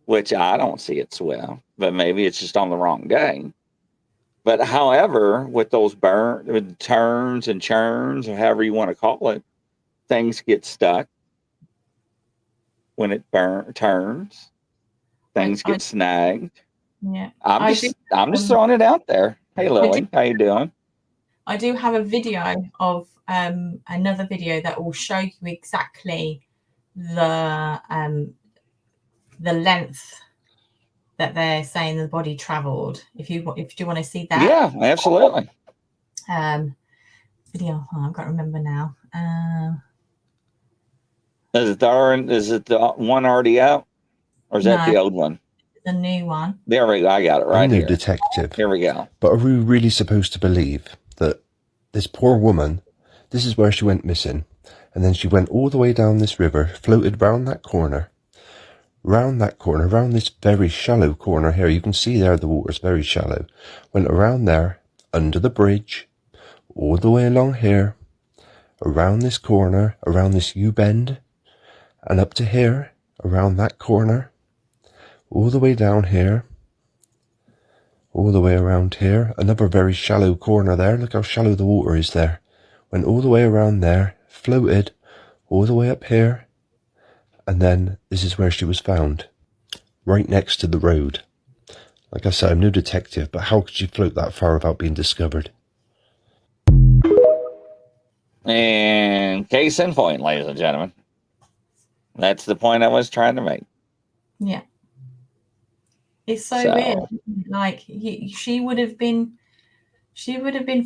which I don't see it swift, but maybe it's just on the wrong day. But however, with those with turns and churns, or however you want to call it, things get stuck when it turns. Things get snagged. Yeah, I'm just throwing it out there. Hey, Lily, how you doing? I do have a video of another video that will show you exactly the length that they're saying the body travelled. If you do want to see that, yeah, absolutely. Video. Oh, I can't remember now. Is it the one already out, or is that the old one? The new one. There we go. I got it right I'm no here. detective. Here we go. But are we really supposed to believe that this poor woman, this is where she went missing, and then she went all the way down this river, floated round that corner, round this very shallow corner here. You can see there the water's very shallow. Went around there, under the bridge, all the way along here, around this corner, around this U-bend, and up to here, around that corner, all the way down here, all the way around here, another very shallow corner there. Look how shallow the water is there. Went all the way around there, floated all the way up here, and then this is where she was found, right next to the road. Like I said, I'm no detective, but how could she float that far without being discovered? And case in point, ladies and gentlemen. That's the point I was trying to make. Yeah. It's so weird. Like she would have been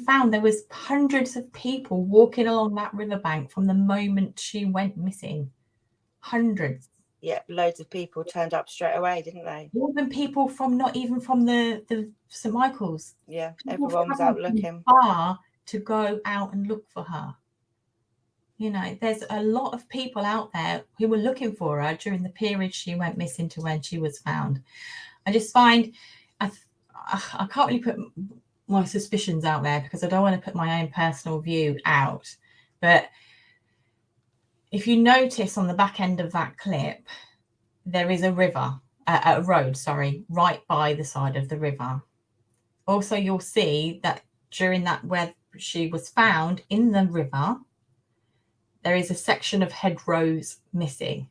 found. There was hundreds of people walking along that riverbank from the moment she went missing. Hundreds. Yeah, loads of people turned up straight away, didn't they? Even people not even from the St. Michael's. Yeah, People everyone was out travelled looking. far to go out and look for her. You know, there's a lot of people out there who were looking for her during the period she went missing to when she was found. I just find I can't really put my suspicions out there because I don't want to put my own personal view out. But if you notice on the back end of that clip, there is a road, right by the side of the river. Also, you'll see that during that where she was found in the river, there is a section of hedgerows missing.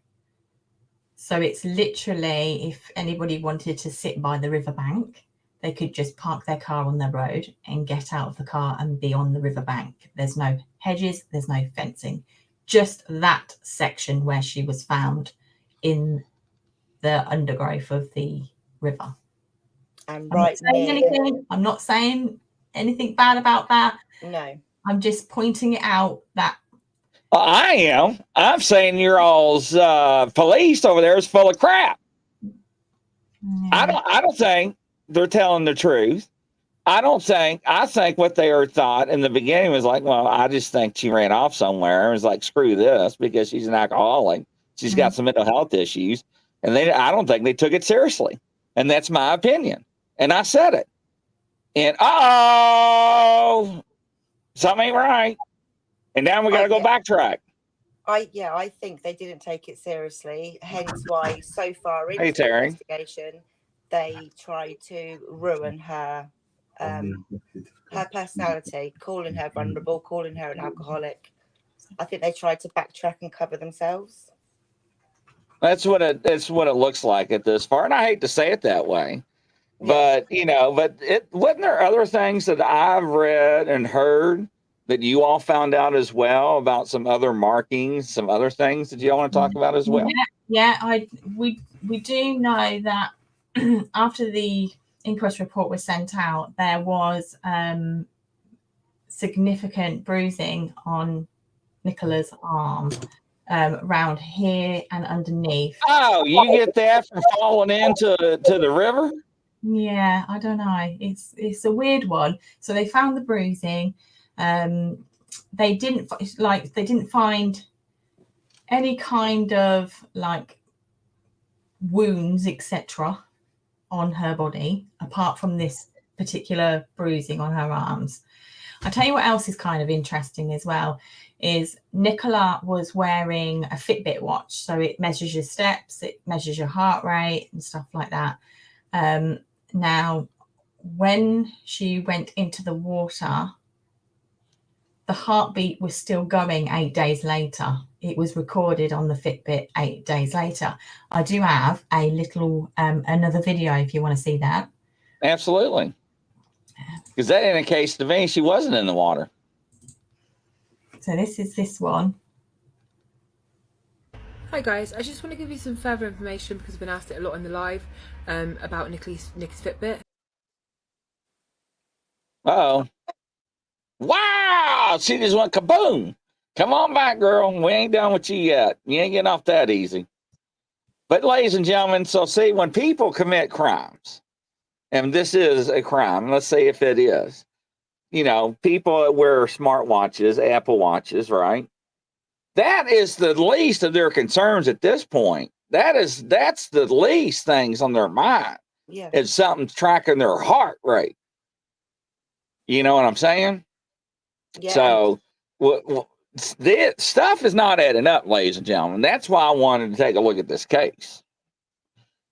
So it's literally, if anybody wanted to sit by the riverbank, they could just park their car on the road and get out of the car and be on the riverbank. There's no hedges, there's no fencing. Just that section where she was found in the undergrowth of the river. And I'm not saying anything bad about that. No. I'm just pointing it out that I am. I'm saying your all's police over there is full of crap. I don't think they're telling the truth. I think what they thought in the beginning was like, well, I just think she ran off somewhere. It was like, screw this, because she's an alcoholic. She's got some mental health issues. And I don't think they took it seriously. And that's my opinion. And I said it. And something ain't right. And now we got to go backtrack. I think they didn't take it seriously. Hence why so far into the investigation, they tried to ruin her her personality, calling her vulnerable, calling her an alcoholic. I think they tried to backtrack and cover themselves. That's what it looks like at this part. And I hate to say it that way. But wasn't there other things that I've read and heard that you all found out as well about some other markings, some other things that you all want to talk about as well? We do know that after the inquest report was sent out, there was significant bruising on Nicola's arm, around here and underneath. Oh, you get that from falling into the river? Yeah, I don't know. It's a weird one. So they found the bruising. They didn't find any kind of like wounds, etc., on her body apart from this particular bruising on her arms. I'll tell you what else is kind of interesting as well is Nicola was wearing a Fitbit watch, so it measures your steps, it measures your heart rate and stuff like that. Now, when she went into the water, the heartbeat was still going 8 days later. It was recorded on the Fitbit 8 days later. I do have a little another video if you want to see that. Absolutely. Because that indicates to me she wasn't in the water. So this is this one. Hi guys, I just want to give you some further information because I've been asked it a lot in the live about Nicky's Fitbit. Uh-oh. Wow! She just went kaboom. Come on back, girl. We ain't done with you yet. You ain't getting off that easy. But ladies and gentlemen, so see, when people commit crimes, and this is a crime, let's say if it is, you know, people that wear smartwatches, Apple Watches, right? That is the least of their concerns at this point. That's the least things on their mind. Yeah. It's something tracking their heart rate. You know what I'm saying? Yeah. So this stuff is not adding up, ladies and gentlemen. That's why I wanted to take a look at this case.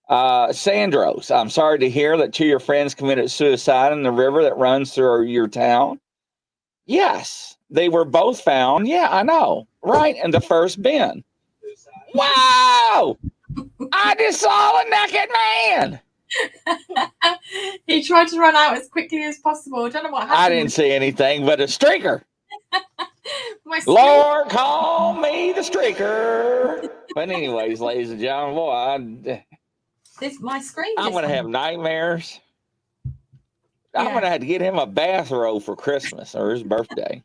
Sandros, I'm sorry to hear that two of your friends committed suicide in the river that runs through your town. Yes, they were both found. Yeah, I know. Right in the first bin. Wow! I just saw a naked man. He tried to run out as quickly as possible. I don't know what happened. I didn't see anything but a streaker. Lord, call me the streaker. But anyways, ladies and gentlemen, boy, my screen. I'm going to have nightmares. I'm going to have to get him a bathrobe for Christmas or his birthday.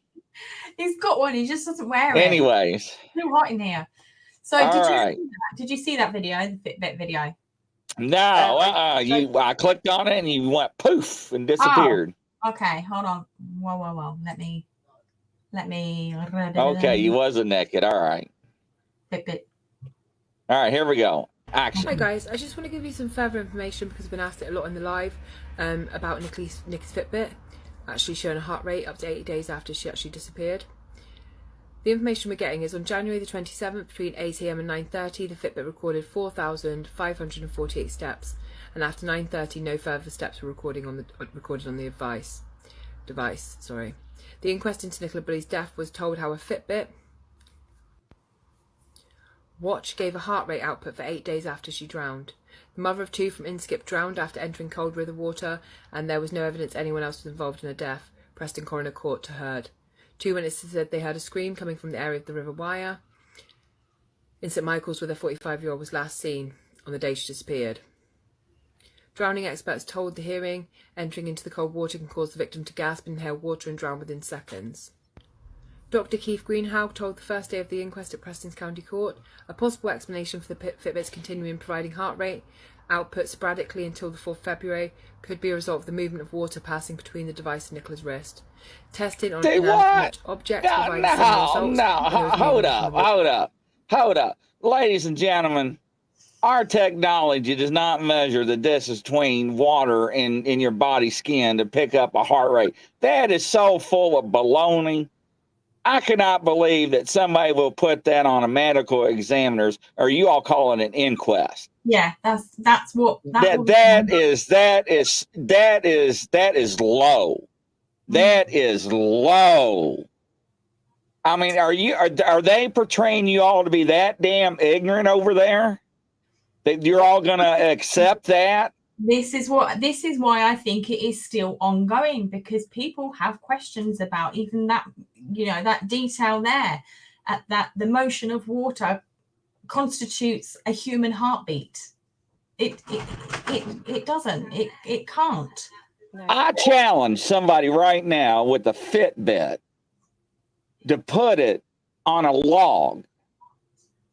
He's got one. He just doesn't wear it. Anyways. It's too hot in here. So did you see that video, the Fitbit video? No, I clicked on it and you went poof and disappeared. Oh, okay, hold on. Whoa. Let me. Okay, you wasn't naked. All right. Fitbit. All right, here we go. Action. Hi guys, I just want to give you some further information because I've been asked it a lot in the live about Nicky's Fitbit actually showing a heart rate up to 80 days after she actually disappeared. The information we're getting is on January the 27th between 8 AM and 9:30 the Fitbit recorded 4,548 steps, and after 9:30 no further steps were recorded on the device. Sorry. The inquest into Nicola Bulley's death was told how a Fitbit watch gave a heart rate output for 8 days after she drowned. The mother of two from Inskip drowned after entering cold river water, and there was no evidence anyone else was involved in her death. Preston Coroner Court to heard. Two witnesses said they heard a scream coming from the area of the River Wyre in St Michael's, where the 45-year-old was last seen on the day she disappeared. Drowning experts told the hearing entering into the cold water can cause the victim to gasp, inhale water and drown within seconds. Dr. Keith Greenhow told the first day of the inquest at Preston's County Court a possible explanation for the Fitbit's continuing providing heart rate output sporadically until the 4th February could be a result of the movement of water passing between the device and Nicola's wrist. Testing on inanimate objects provided similar results. Hold up. Ladies and gentlemen, our technology does not measure the distance between water and in your body skin to pick up a heart rate. That is so full of baloney. I cannot believe that somebody will put that on a medical examiner's, or you all call it an inquest. Yeah, that's what that is low. That is low. I mean, are they portraying you all to be that damn ignorant over there that you're all going to accept that? This is why I think it is still ongoing, because people have questions about even that, that detail there, that the motion of water constitutes a human heartbeat. It doesn't. It can't. I challenge somebody right now with a Fitbit to put it on a log,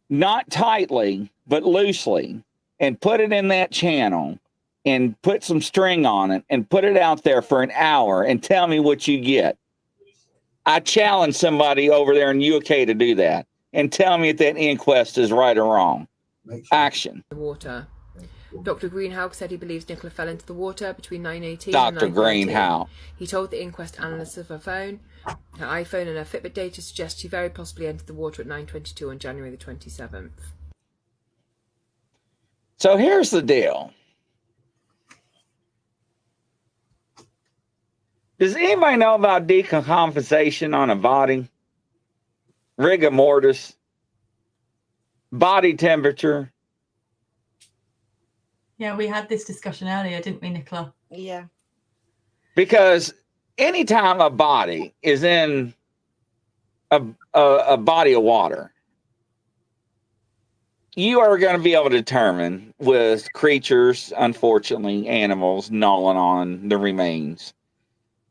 not tightly, but loosely, and put it in that channel and put some string on it and put it out there for an hour and tell me what you get. I challenge somebody over there in UK to do that and tell me if that inquest is right or wrong. Action. The water. Dr. Greenhalgh said he believes Nicola fell into the water between 9:18 and 9:30. Dr. Greenhalgh. He told the inquest analyst of her phone, her iPhone and her Fitbit data suggest she very possibly entered the water at 9:22 on January the 27th. So here's the deal. Does anybody know about decomposition on a body? Rigor mortis, body temperature. Yeah, we had this discussion earlier, didn't we, Nicola? Yeah. Because anytime a body is in a body of water, you are going to be able to determine with creatures, unfortunately, animals gnawing on the remains.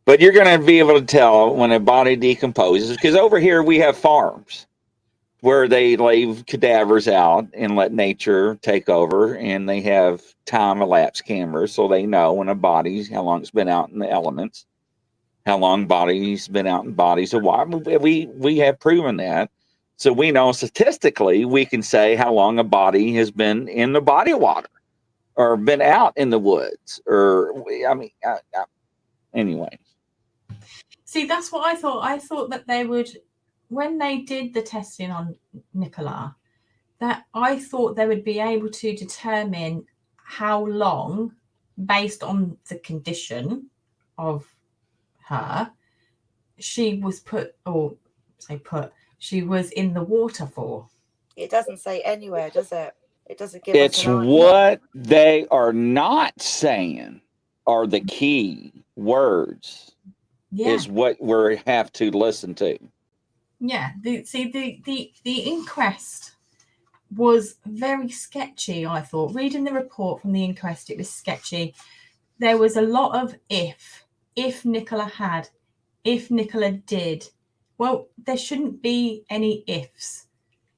But you're going to be able to tell when a body decomposes, because over here we have farms where they leave cadavers out and let nature take over, and they have time-elapse cameras, so they know when a body's, how long it's been out in the elements, how long body's been out in bodies of water. We have proven that. So we know statistically we can say how long a body has been in the body of water or been out in the woods. Anyway. See, that's what I thought. I thought that they would, when they did the testing on Nicola, that I thought they would be able to determine how long, based on the condition of her, she was she was in the water for. It doesn't say anywhere, does it? It doesn't give It's us an idea. what they are not saying are the key words. Yeah. Is what we have to listen to. Yeah, the inquest was very sketchy, I thought. Reading the report from the inquest, it was sketchy. There was a lot of if Nicola had, if Nicola did. Well, there shouldn't be any ifs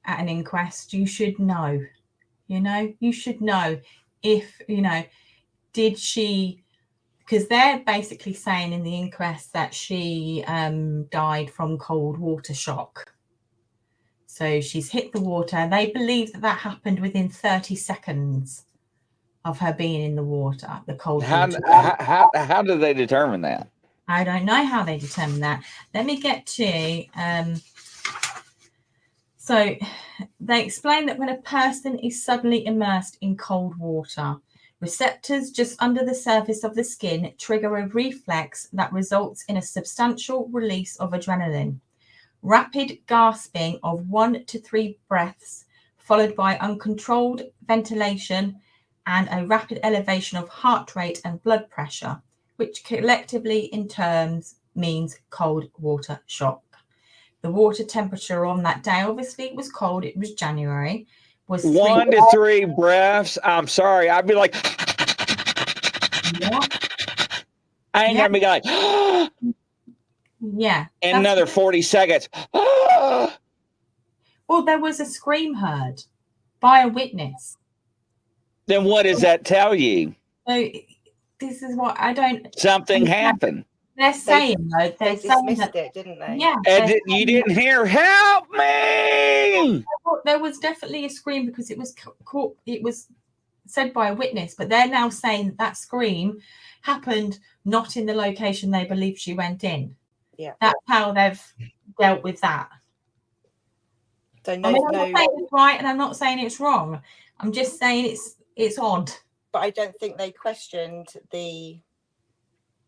at an inquest. You should know, you should know if, did she, because they're basically saying in the inquest that she died from cold water shock. So she's hit the water. They believe that happened within 30 seconds of her being in the water, the cold water. How do they determine that? I don't know how they determine that. Let me get to... So they explain that when a person is suddenly immersed in cold water, receptors just under the surface of the skin trigger a reflex that results in a substantial release of adrenaline. Rapid gasping of 1 to 3 breaths, followed by uncontrolled ventilation and a rapid elevation of heart rate and blood pressure, which collectively in terms means cold water shock. The water temperature on that day, obviously it was cold, it was January, was 1 to 3 breaths. I'm sorry, I'd be like, yeah. I ain't gonna be like, yeah. In another 40 seconds. Well, there was a scream heard by a witness. Then what does that tell you? So this is what I don't. Something happened. They're saying though, They dismissed it, didn't they? Yeah. You didn't hear, help me. There was definitely a scream because it was caught. It was said by a witness, but they're now saying that scream happened not in the location they believe she went in. Yeah. That's how they've dealt with that. So I'm not saying it's right and I'm not saying it's wrong. I'm just saying it's odd. But I don't think they questioned the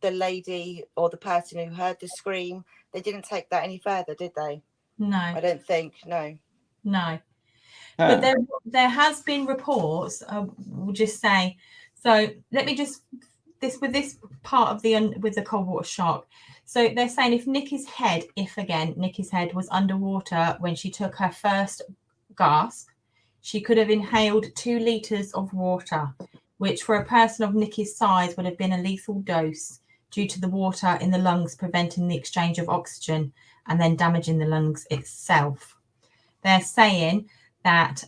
lady or the person who heard the scream. They didn't take that any further, did they? No, I don't think. No. But there has been reports. We'll just say. So let me just with this part of with the cold water shock. So they're saying if Nikki's head was underwater when she took her first gasp, she could have inhaled 2 liters of water, which for a person of Nikki's size would have been a lethal dose due to the water in the lungs preventing the exchange of oxygen and then damaging the lungs itself. They're saying that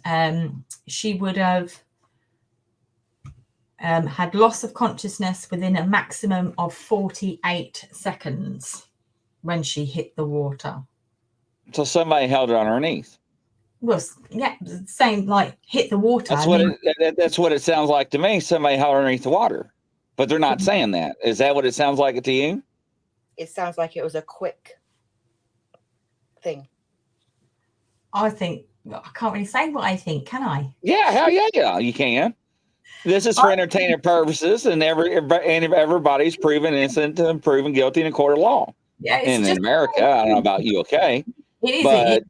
she would have had loss of consciousness within a maximum of 48 seconds when she hit the water. So somebody held her underneath. Well, yeah, same like hit the water. That's what it sounds like to me. Somebody held her underneath the water, but they're not saying that. Is that what it sounds like to you? It sounds like it was a quick thing. I think I can't really say what I think, can I? Yeah, hell yeah, you can. This is for entertainment purposes, and everybody's proven innocent and proven guilty in a court of law. Yeah, in America, I don't know about you, okay? But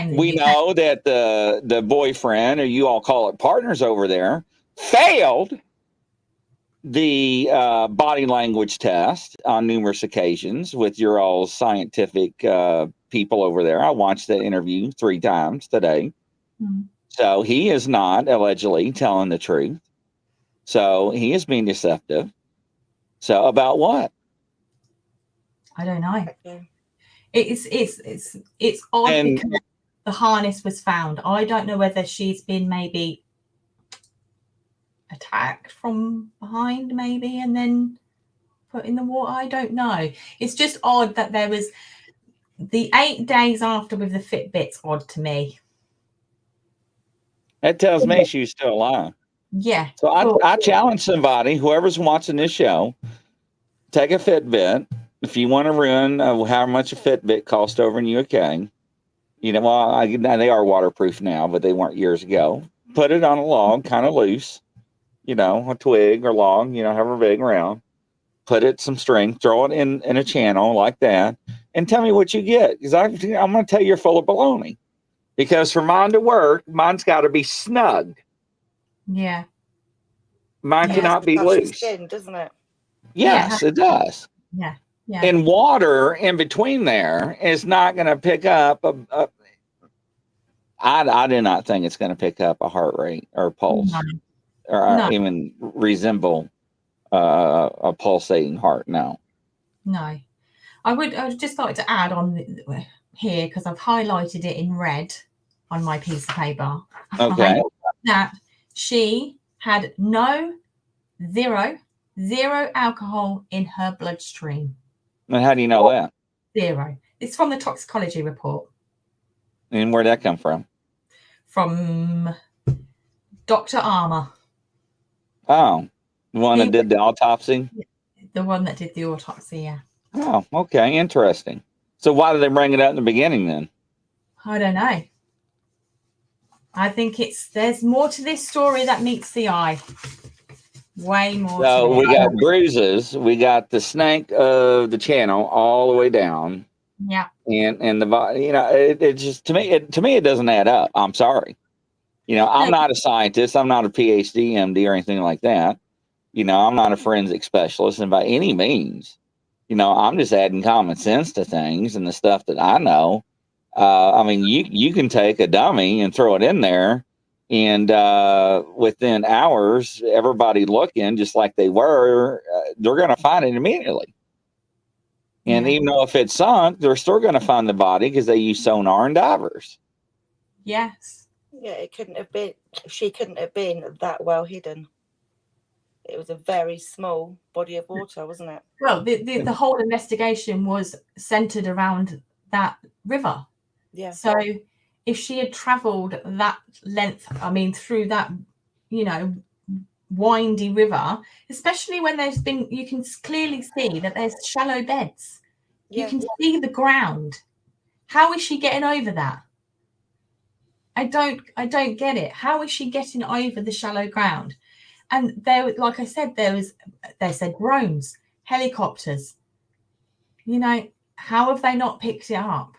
we know that the boyfriend, or you all call it partners over there, failed the body language test on numerous occasions with your all scientific people over there. I watched that interview 3 times today. Mm-hmm. So he is not allegedly telling the truth. So he is being deceptive. So about what? I don't know. It's odd because the harness was found. I don't know whether she's been maybe attacked from behind, maybe, and then put in the water. I don't know. It's just odd that there was the 8 days after with the Fitbit's odd to me. That tells me she was still alive. Yeah. So I challenge somebody, whoever's watching this show, take a Fitbit. If you want to ruin how much a Fitbit cost over in UK, you know, well, they are waterproof now, but they weren't years ago. Put it on a log, kind of loose, you know, a twig or log, you know, however big around. Put it some string, throw it in a channel like that, and tell me what you get. Because I'm going to tell you you're full of baloney. Because for mine to work, mine's got to be snug. Yeah. Mine cannot be loose. Spin, doesn't it? Yes, it does. Yeah. Yeah. And water in between there is not going to pick up I do not think it's going to pick up a heart rate or a pulse or even resemble a pulsating heart. No. I would just like to add on here, because I've highlighted it in red on my piece of paper. Okay. That she had zero alcohol in her bloodstream. And how do you know that? 0. It's from the toxicology report. And where'd that come from? From Dr. Armour. Oh, the one that did the autopsy? The one that did the autopsy, yeah. Oh, okay. Interesting. So why did they bring it up in the beginning then? I don't know. I think there's more to this story that meets the eye. Way more. So we got bruises. We got the snake of the channel all the way down. Yeah. And the body, you know, it just to me it doesn't add up. I'm sorry. You know, I'm not a scientist. I'm not a PhD, MD, or anything like that. You know, I'm not a forensic specialist, and by any means, you know, I'm just adding common sense to things and the stuff that I know. I mean, you can take a dummy and throw it in there, and within hours, everybody looking just like they were, they're going to find it immediately. And even though if it's sunk, they're still going to find the body because they use sonar and divers. Yes. Yeah, it couldn't have been. She couldn't have been that well hidden. It was a very small body of water, wasn't it? Well, the whole investigation was centered around that river. Yeah. So if she had traveled that length, I mean, through that, you know, windy river, especially when you can clearly see that there's shallow beds. Yeah. You can see the ground. How is she getting over that? I don't get it. How is she getting over the shallow ground? And there, like I said, they said drones, helicopters. You know, how have they not picked it up?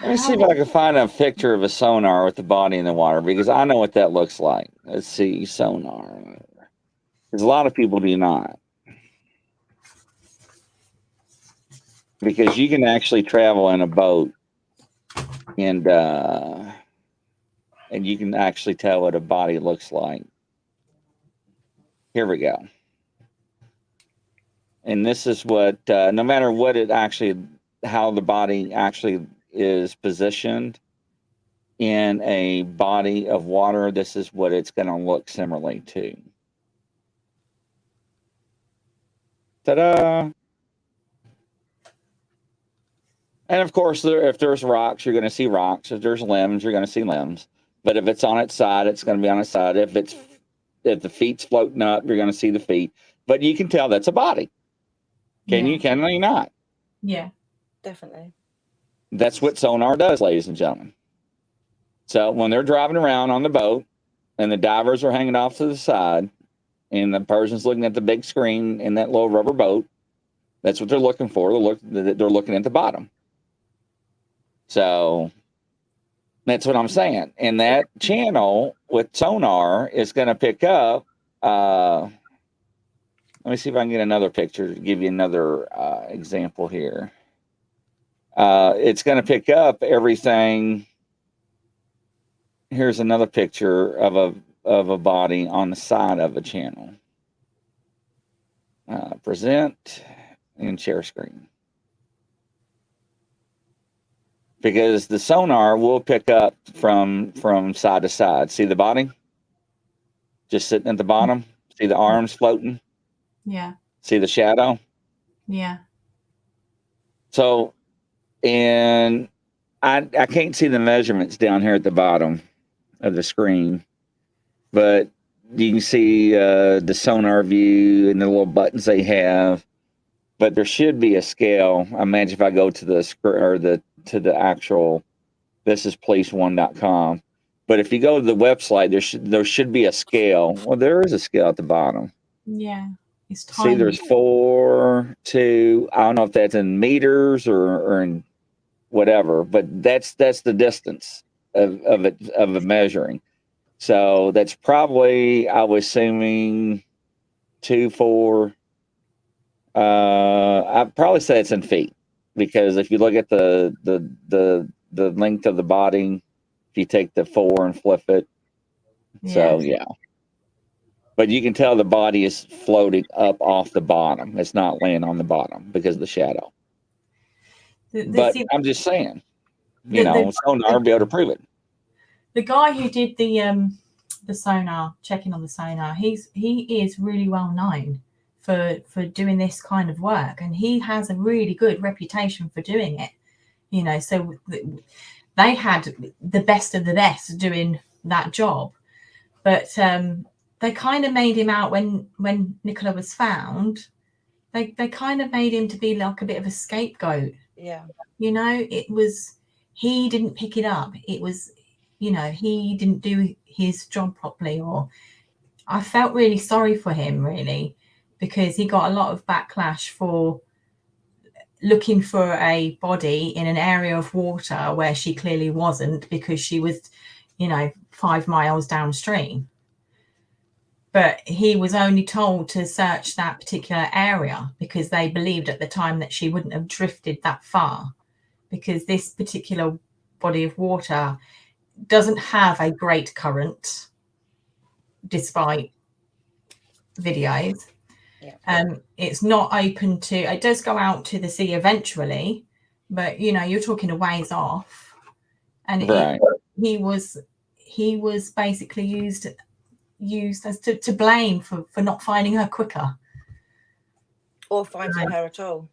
Let me see if I can find a picture of a sonar with the body in the water, because I know what that looks like. Let's see, sonar. Because a lot of people do not. Because you can actually travel in a boat and you can actually tell what a body looks like. Here we go. And this is what, no matter what it actually, how the body actually is positioned in a body of water, this is what it's going to look similarly to. Ta-da! And of course, if there's rocks, you're going to see rocks. If there's limbs, you're going to see limbs. But if it's on its side, it's going to be on its side. If the feet's floating up, you're going to see the feet. But you can tell that's a body. Can you not? Yeah, definitely. That's what sonar does, ladies and gentlemen. So when they're driving around on the boat and the divers are hanging off to the side and the person's looking at the big screen in that little rubber boat, that's what they're looking for. They're looking at the bottom. So that's what I'm saying. And that channel with sonar is going to pick up. Let me see if I can get another picture to give you another example here. It's going to pick up everything. Here's another picture of a body on the side of a channel. Present and share screen. Because the sonar will pick up from side to side. See the body? Just sitting at the bottom? See the arms floating? Yeah. See the shadow? Yeah. So, and I can't see the measurements down here at the bottom of the screen, but you can see the sonar view and the little buttons they have. But there should be a scale. I imagine if I go to the actual, this is police1.com. But if you go to the website, there should be a scale. Well, there is a scale at the bottom. Yeah. It's tiny. See, there's 4, 2. I don't know if that's in meters or in whatever, but that's the distance of it measuring. So that's probably, I was assuming 2, 4. I'd probably say it's in feet, because if you look at the length of the body, if you take the 4 and flip it, so yeah. But you can tell the body is floating up off the bottom. It's not laying on the bottom because of the shadow. But I'm just saying, sonar will be able to prove it. The guy who did the sonar, checking on the sonar, he is really well known for doing this kind of work, and he has a really good reputation for doing it. So they had the best of the best doing that job, but they kind of made him out when Nicola was found. They kind of made him to be like a bit of a scapegoat. Yeah. It was, he didn't pick it up. It was, he didn't do his job properly. Or I felt really sorry for him, really, because he got a lot of backlash for looking for a body in an area of water where she clearly wasn't, because she was, 5 miles downstream. But he was only told to search that particular area because they believed at the time that she wouldn't have drifted that far, because this particular body of water doesn't have a great current, despite videos. Yeah. It's not open to, it does go out to the sea eventually, but you're talking a ways off. And right. He was basically used as to blame for not finding her quicker, or finding her at all.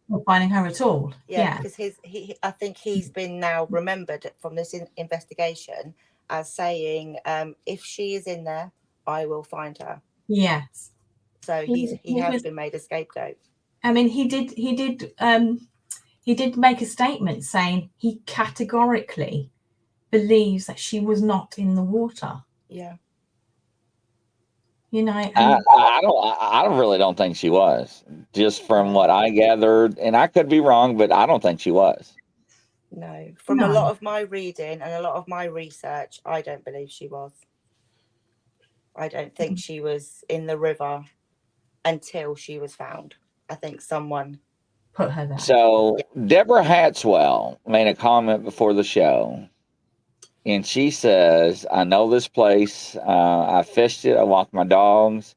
Yeah, because I think he's been now remembered from this investigation as saying, if she is in there, I will find her. Yes. So he has been made a scapegoat. I mean, he did make a statement saying he categorically believes that she was not in the water. Yeah. You know, I really don't think she was, just from what I gathered, and I could be wrong, but I don't think she was. No, from a lot of my reading and a lot of my research, I don't believe she was. I don't think she was in the river until she was found. I think someone put her there. So Deborah Hatswell made a comment before the show, and she says, "I know this place. I fished it. I walked my dogs.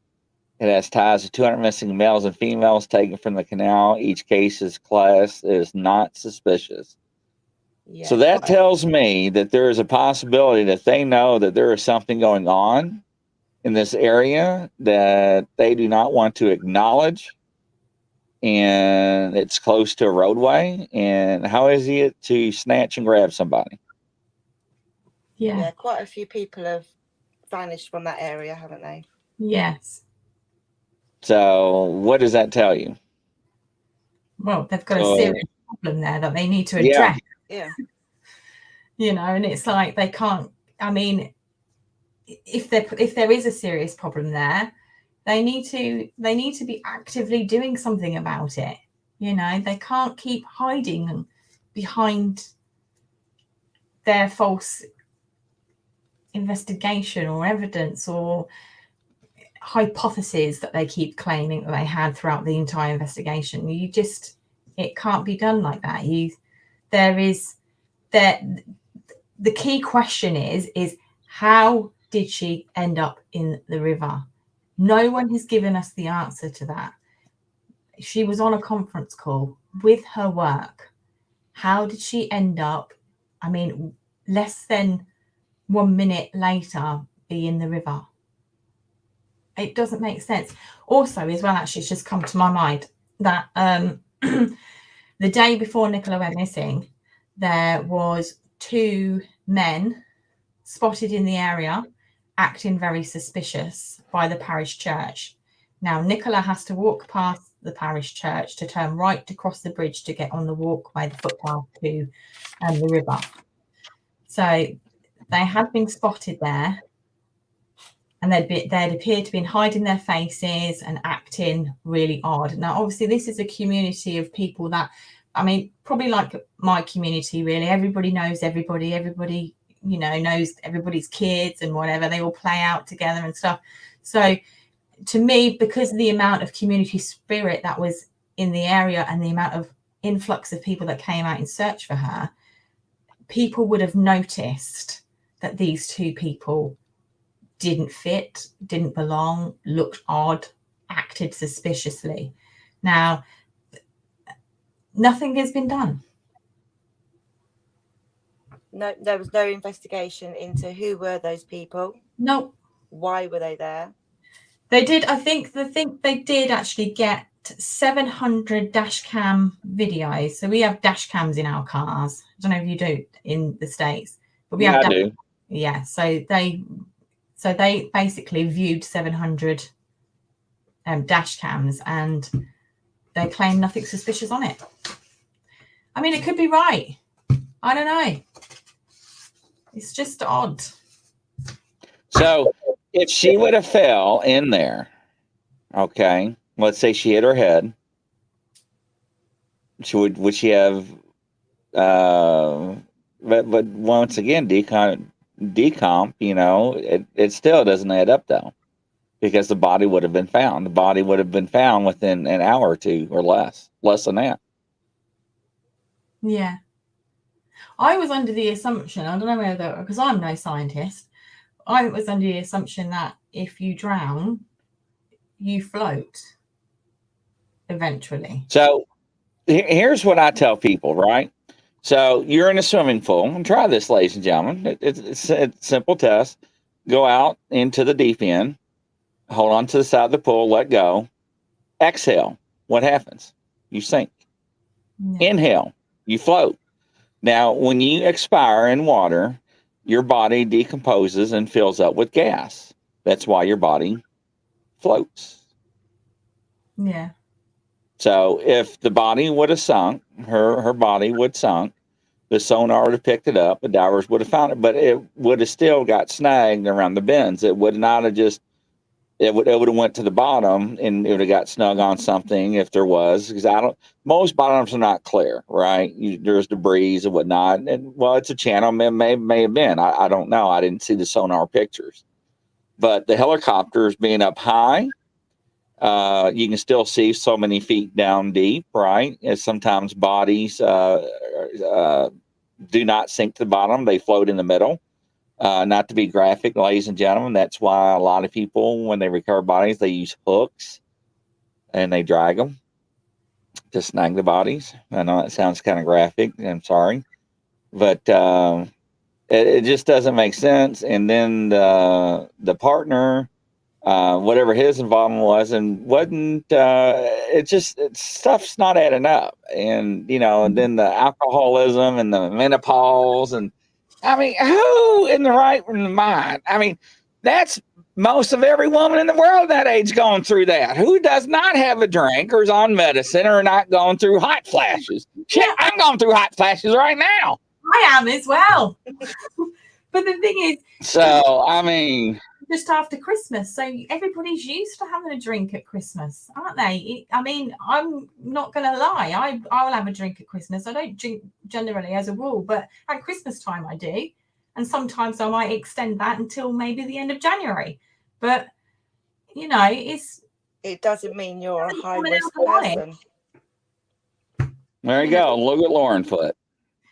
It has ties to 200 missing males and females taken from the canal. Each case is classed as not suspicious." Yeah. So that tells me that there is a possibility that they know that there is something going on in this area that they do not want to acknowledge. And it's close to a roadway. And how easy it to snatch and grab somebody? Yeah, quite a few people have vanished from that area, haven't they? Yes. So what does that tell you? Well, they've got a serious problem there that they need to address. Yeah. You know, and it's like they can't. I mean, if there is a serious problem there, they need to be actively doing something about it. You know, they can't keep hiding behind their false investigation or evidence or hypotheses that they keep claiming that they had throughout the entire investigation. It can't be done like that. The key question is how did she end up in the river? No one has given us the answer to that. She was on a conference call with her work. How did she end up, I mean, less than 1 minute later, be in the river? It doesn't make sense. Also, as well, actually, it's just come to my mind that the day before Nicola went missing, there was 2 men spotted in the area acting very suspicious by the parish church. Now, Nicola has to walk past the parish church to turn right to cross the bridge to get on the walkway, the footpath to the river. So they had been spotted there, and they'd appeared to be hiding their faces and acting really odd. Now, obviously, this is a community of people that, I mean, probably like my community, really. Everybody knows everybody. Everybody, you know, knows everybody's kids and whatever. They all play out together and stuff. So to me, because of the amount of community spirit that was in the area and the amount of influx of people that came out in search for her, people would have noticed that these 2 people didn't fit, didn't belong, looked odd, acted suspiciously. Now, nothing has been done. No, there was no investigation into who were those people. No. Why were they there? They did. I think they did actually get 700 dash cam videos. So we have dash cams in our cars. I don't know if you do in the States, but we have. I do. Yeah. So they basically viewed 700 dash cams, and they claim nothing suspicious on it. I mean, it could be right. I don't know. It's just odd. So if she would have fell in there, okay, let's say she hit her head, would she have but once again decomp, you know, it still doesn't add up though, because the body would have been found. The body would have been found within an hour or 2 or less than that. Yeah. I was under the assumption, I don't know whether, because I'm no scientist, I was under the assumption that if you drown, you float eventually. So here's what I tell people, right? So you're in a swimming pool, and try this, ladies and gentlemen. It's a simple test. Go out into the deep end, hold on to the side of the pool, let go, exhale. What happens? You sink. Yeah. Inhale, you float. Now, when you expire in water, your body decomposes and fills up with gas. That's why your body floats. Yeah. So if the body would have sunk, her body would sunk, the sonar would have picked it up, the divers would have found it, but it would have still got snagged around the bends. It would not have just it would have went to the bottom and it would have got snug on something if there was, because most bottoms are not clear, right? There's debris and whatnot, and well, it's a channel, may have been, I don't know, I didn't see the sonar pictures, but the helicopters being up high, you can still see so many feet down deep, right? And sometimes bodies do not sink to the bottom, they float in the middle. Not to be graphic, ladies and gentlemen, that's why a lot of people, when they recover bodies, they use hooks and they drag them to snag the bodies. I know that sounds kind of graphic. I'm sorry, but it just doesn't make sense. And then the partner, whatever his involvement was, and wasn't, stuff's not adding up. And and then the alcoholism and the menopause and. I mean, who in the right mind? I mean, that's most of every woman in the world that age going through that. Who does not have a drink or is on medicine or not going through hot flashes? Shit, I'm going through hot flashes right now. I am as well. But the thing is, so I mean, just after Christmas, so everybody's used to having a drink at Christmas, aren't they? I mean, I'm not going to lie. I'll have a drink at Christmas. I don't drink generally as a rule, but at Christmas time I do. And sometimes I might extend that until maybe the end of January. But, it doesn't mean you're a high-risk person. There you go. Look at Lauren Foot.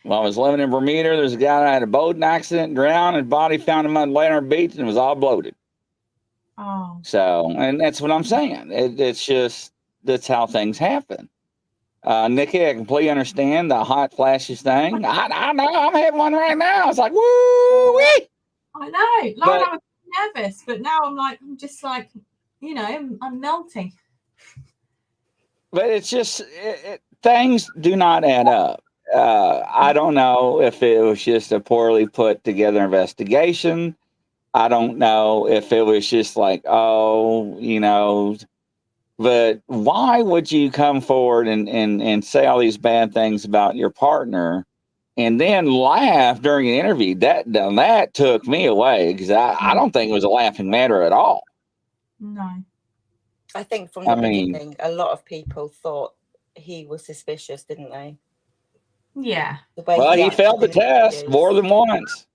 While I was living in Bermuda, there's a guy that had a boating accident, drowned, his body found him on the Later Beach, and it was all bloated. Oh. So, and that's what I'm saying. It's just, that's how things happen. Nikki, I completely understand the hot flashes thing. I know, I'm having one right now. It's like, woo-wee! I know. Lauren, I was nervous, but now I'm just like, I'm melting. But it's just, things do not add up. I don't know if it was just a poorly put together investigation. I don't know if it was just like, but why would you come forward and say all these bad things about your partner and then laugh during an interview? That took me away, because I don't think it was a laughing matter at all. No. I think from the beginning, a lot of people thought he was suspicious, didn't they? Yeah. Well, he failed the test more than once.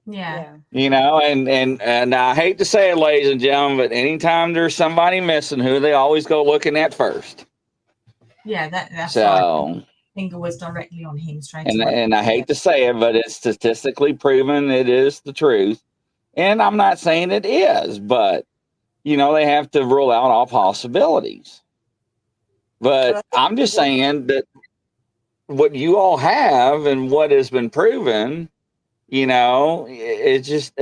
Yeah. And I hate to say it, ladies and gentlemen, but anytime there's somebody missing, who they always go looking at first. Yeah, that's so. Right. Finger was directly on him straight away. And I hate to say it, but it's statistically proven it is the truth. And I'm not saying it is, but they have to rule out all possibilities. But I'm just saying that what you all have and what has been proven, it's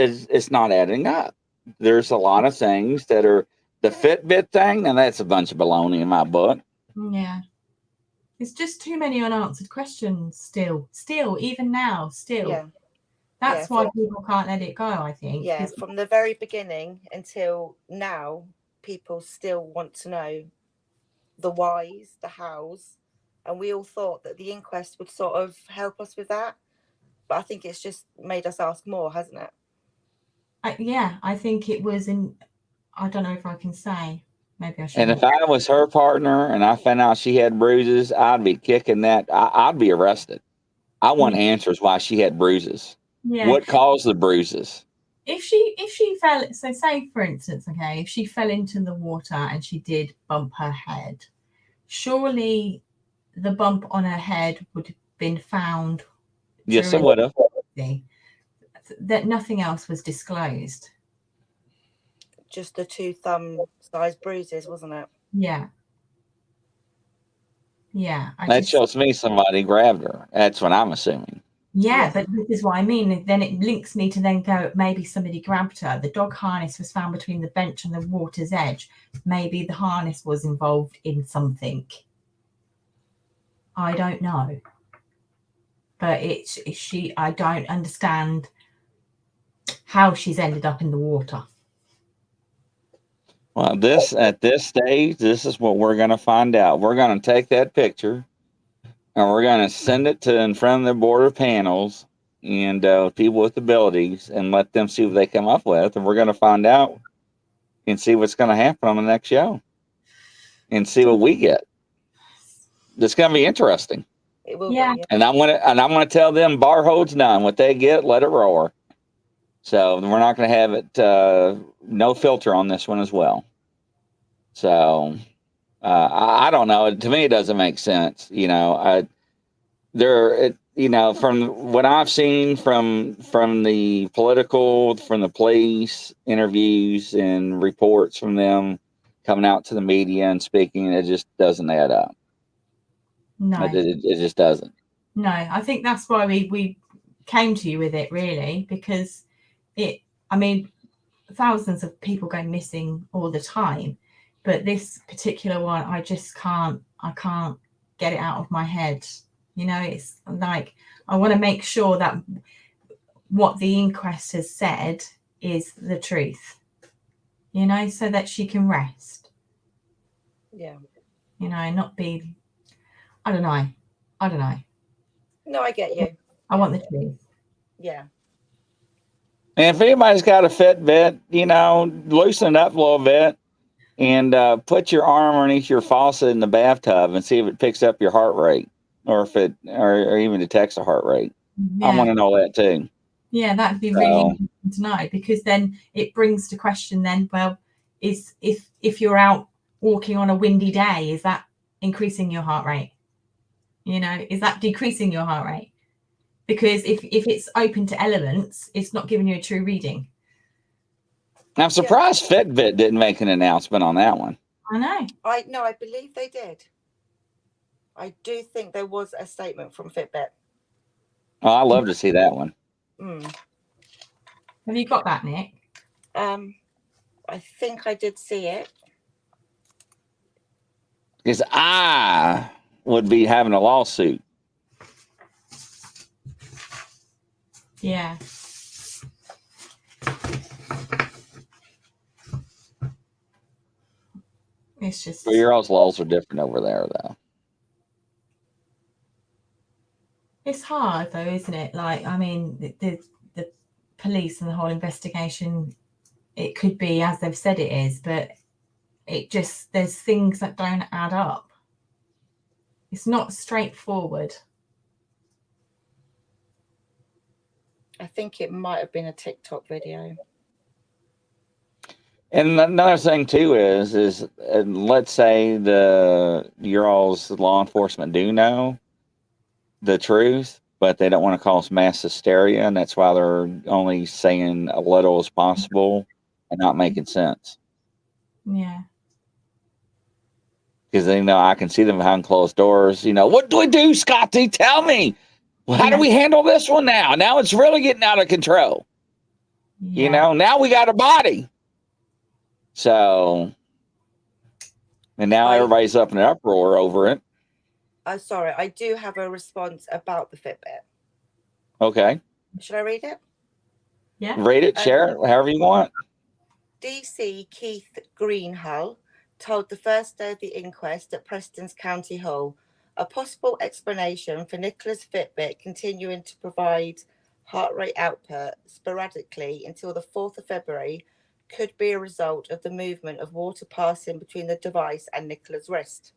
not adding up. There's a lot of things that are the Fitbit thing, and that's a bunch of baloney in my book. Yeah. It's just too many unanswered questions still, even now, still. Yeah. That's why people can't let it go, I think. Yeah, from the very beginning until now, people still want to know the whys, the hows, and we all thought that the inquest would sort of help us with that. But I think it's just made us ask more, hasn't it? I think it was I don't know if I can say. Maybe I should. And if I was her partner and I found out she had bruises, I'd be kicking that. I'd be arrested. I want answers why she had bruises. Yeah. What caused the bruises? If she fell, so say for instance, okay, if she fell into the water and she did bump her head, surely the bump on her head would have been found. Yes, it would have. That nothing else was disclosed. Just the 2 thumb-sized bruises, wasn't it? Yeah. Yeah. That shows me somebody grabbed her. That's what I'm assuming. Yeah, but this is what I mean. Then it links me to then go, maybe somebody grabbed her. The dog harness was found between the bench and the water's edge. Maybe the harness was involved in something. I don't know. But I don't understand how she's ended up in the water. Well, at this stage, this is what we're going to find out. We're going to take that picture and we're going to send it to in front of the board of panels and people with abilities and let them see what they come up with. And we're going to find out and see what's going to happen on the next show, and see what we get. It's going to be interesting. It will Yeah. be. And I'm gonna tell them bar holds none. What they get, let it roar. So we're not going to have it no filter on this one as well. So I don't know. To me, it doesn't make sense. You know, from what I've seen from the political, from the police interviews and reports from them coming out to the media and speaking, it just doesn't add up. No, it just doesn't. No, I think that's why we came to you with it, really, because thousands of people go missing all the time, but this particular one, I can't get it out of my head. You know, it's like, I want to make sure that what the inquest has said is the truth, you know, so that she can rest. Yeah. You know, not be, I don't know. No, I get you. I want the truth. Yeah. And if anybody's got a Fitbit, you know, loosen it up a little bit and put your arm underneath your faucet in the bathtub and see if it picks up your heart rate, or if it or even detects a heart rate. Yeah. I want to know that too. Yeah, that'd be really important to know, because then it brings to question then, well, is if you're out walking on a windy day, is that increasing your heart rate? You know, is that decreasing your heart rate? Because if it's open to elements, it's not giving you a true reading. I'm surprised Fitbit didn't make an announcement on that one. I know. I believe they did. I do think there was a statement from Fitbit. Oh, I love to see that one. Have you got that, Nick? I think I did see it. Because I would be having a lawsuit. Yeah. It's just. Well, your all's laws are different over there, though. It's hard, though, isn't it? Like, I mean, the police and the whole investigation, it could be as they've said it is, but there's things that don't add up. It's not straightforward. I think it might have been a TikTok video. And another thing too is let's say your all's law enforcement do know the truth, but they don't want to cause mass hysteria, and that's why they're only saying a little as possible and not making sense. Yeah. Because they know I can see them behind closed doors. You know, what do we do, Scotty? Tell me. Well, how do we handle this one now? Now it's really getting out of control. Yeah. You know, now we got a body. So, and now everybody's up in an uproar over it. Sorry, I do have a response about the Fitbit. Okay. Should I read it? Yeah. Read it, share it, however you want. DC Keith Greenhull told the first day of the inquest at Preston's County Hall a possible explanation for Nicola's Fitbit continuing to provide heart rate output sporadically until the 4th of February could be a result of the movement of water passing between the device and Nicola's wrist.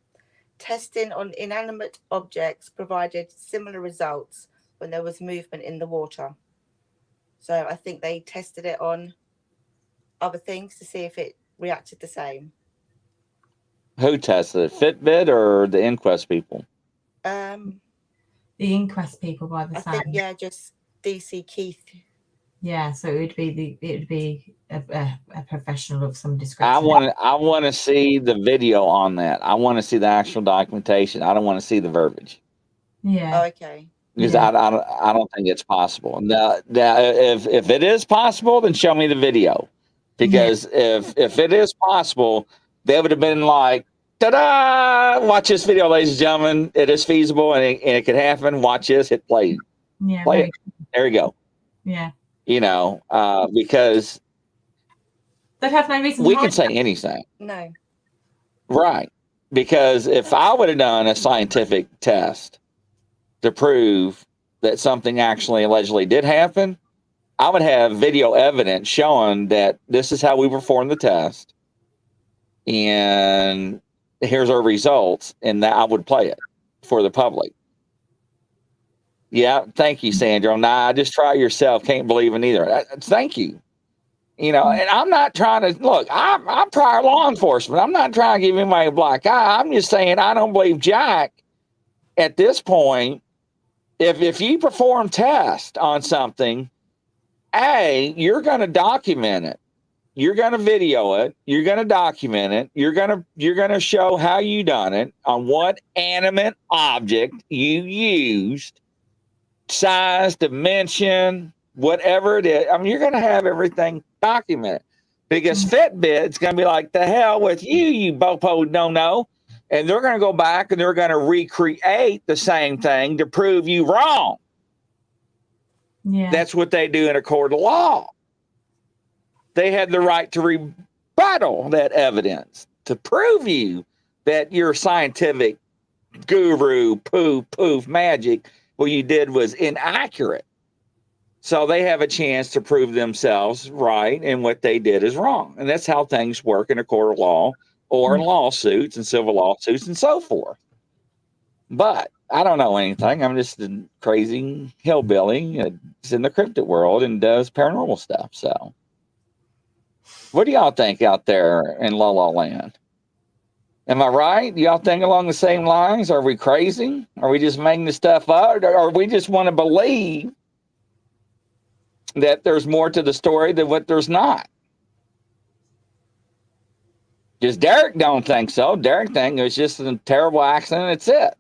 Testing on inanimate objects provided similar results when there was movement in the water. So I think they tested it on other things to see if it reacted the same. Who tested it? Fitbit or the inquest people? The inquest people by the sound. I think, just DC Keith. Yeah, so it would be a professional of some description. I want to see the video on that. I want to see the actual documentation. I don't want to see the verbiage. Yeah. Oh, okay. Because I don't think it's possible. Now if it is possible, then show me the video. Because if it is possible, they would have been like, ta-da! Watch this video, ladies and gentlemen. It is feasible and it could happen. Watch this. Hit play. Yeah. Play it. There you go. Yeah. You know, because they'd have no reason. We can say anything. No. Right. Because if I would have done a scientific test to prove that something actually allegedly did happen, I would have video evidence showing that this is how we performed the test. and here's our results, and that I would play it for the public. Yeah, thank you, Sandra. Nah, just try it yourself. Can't believe it either. Thank you. You know, and I'm not trying to look. I'm prior law enforcement. I'm not trying to give anybody a black eye. I'm just saying I don't believe Jack at this point. If you perform tests on something, you're going to document it. You're going to video it. You're going to document it. You're going to show how you done it, on what animate object you used, size, dimension, whatever it is. I mean, you're going to have everything documented, because Fitbit's going to be like, the hell with you, you bopo don't know. And they're going to go back and they're going to recreate the same thing to prove you wrong. Yeah. That's what they do in a court of law. They had the right to rebuttal that evidence to prove you that your scientific guru poof magic, what you did was inaccurate. So they have a chance to prove themselves right, and what they did is wrong. And that's how things work in a court of law, or in lawsuits and civil lawsuits and so forth. But I don't know anything. I'm just a crazy hillbilly that's in the cryptid world and does paranormal stuff. So what do y'all think out there in La La Land? Am I right? Do y'all think along the same lines? Are we crazy? Are we just making this stuff up? Or we just want to believe that there's more to the story than what there's not? Just Derek don't think so. Derek thinks it was just a terrible accident. That's it.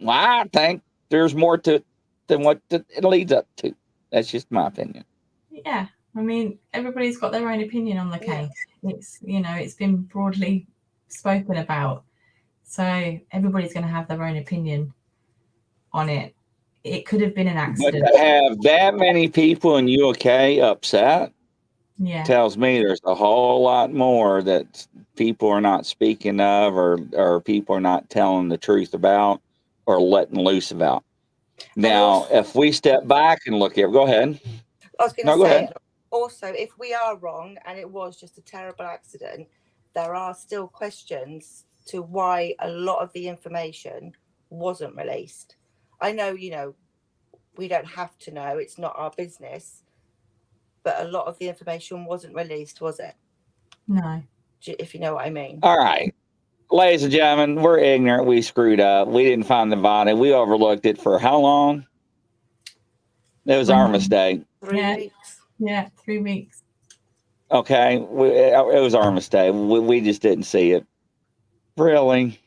Well, I think there's more to it than what it leads up to. That's just my opinion. Yeah. I mean, everybody's got their own opinion on the case. It's, you know, it's been broadly spoken about. So everybody's going to have their own opinion on it. It could have been an accident. But to have that many people in UK upset tells me there's a whole lot more that people are not speaking of, or people are not telling the truth about, or letting loose about. Now, if we step back and look at, go ahead. I was going to go say, ahead. Also, if we are wrong and it was just a terrible accident, there are still questions to why a lot of the information wasn't released. I know, you know, we don't have to know, it's not our business, but a lot of the information wasn't released, was it? No. If you know what I mean. All right. Ladies and gentlemen, we're ignorant. We screwed up. We didn't find the body. We overlooked it for how long? It was our mistake. 3 weeks. Yeah, 3 weeks. Okay. It was our mistake. We just didn't see it. Really?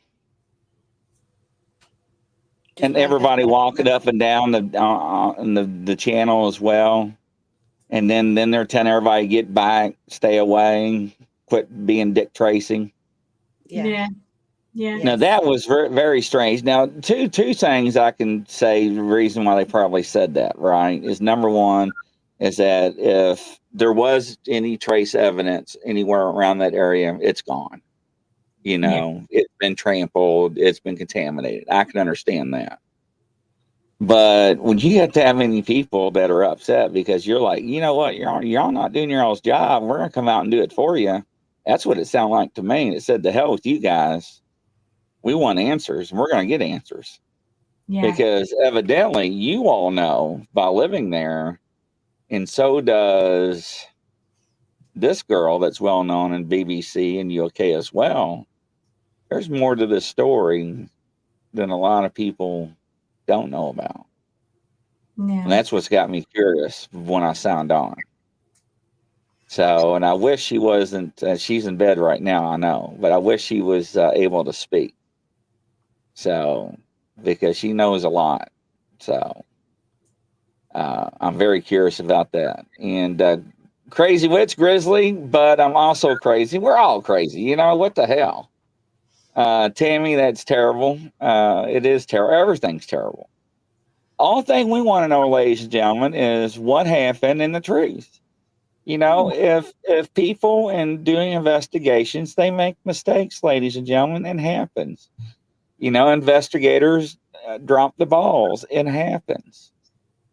And everybody walking up and down the channel as well. And then they're telling everybody, get back, stay away, quit being Dick Tracy. Yeah. Now that was very, very strange. Now, two things I can say the reason why they probably said that, right, is number one is that if there was any trace evidence anywhere around that area, it's gone. You know, it's been trampled, it's been contaminated. I can understand that. But when you have to have many people that are upset because you're like, you know what, y'all not doing your all's job, we're gonna come out and do it for you. That's what it sounded like to me. It said, the hell with you guys. We want answers, and we're going to get answers. Yeah. Because evidently you all know by living there, and so does this girl that's well known in BBC and UK as well. There's more to this story than a lot of people don't know about. Yeah. And that's what's got me curious when I signed on. So, and I wish she wasn't, she's in bed right now, I know, but I wish she was able to speak. So, because she knows a lot. So, I'm very curious about that. And crazy witch grizzly, but I'm also crazy. We're all crazy. You know, what the hell? Tammy, that's terrible. It is terrible. Everything's terrible. All thing we want to know, ladies and gentlemen, is what happened and the truth. You know, if people in doing investigations, they make mistakes, ladies and gentlemen, it happens. You know, investigators drop the balls. It happens.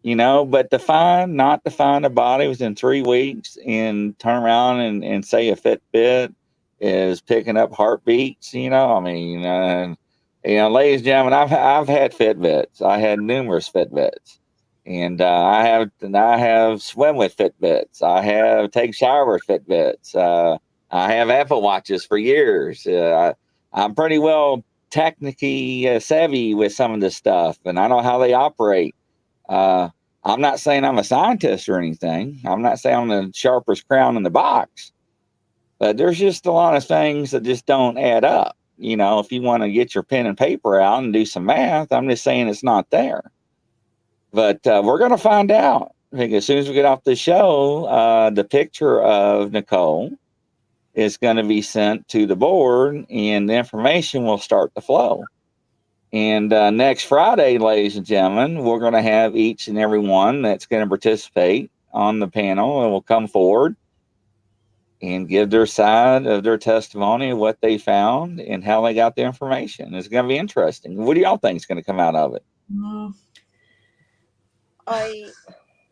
You know, but not to find a body within 3 weeks and turn around and say a Fitbit is picking up heartbeats. You know, I mean, ladies and gentlemen, I've had Fitbits. I had numerous Fitbits, and I have swim with Fitbits. I have take showers Fitbits. I have Apple Watches for years. I'm pretty well technically savvy with some of this stuff, and I know how they operate. I'm not saying I'm a scientist or anything. I'm not saying I'm the sharpest crown in the box, but there's just a lot of things that just don't add up. You know, if you want to get your pen and paper out and do some math, I'm just saying it's not there. But we're going to find out. I think as soon as we get off the show, the picture of Nicole is going to be sent to the board, and the information will start to flow. And next Friday, ladies and gentlemen, we're going to have each and every one that's going to participate on the panel and will come forward and give their side of their testimony of what they found and how they got the information. It's going to be interesting. What do y'all think is going to come out of it?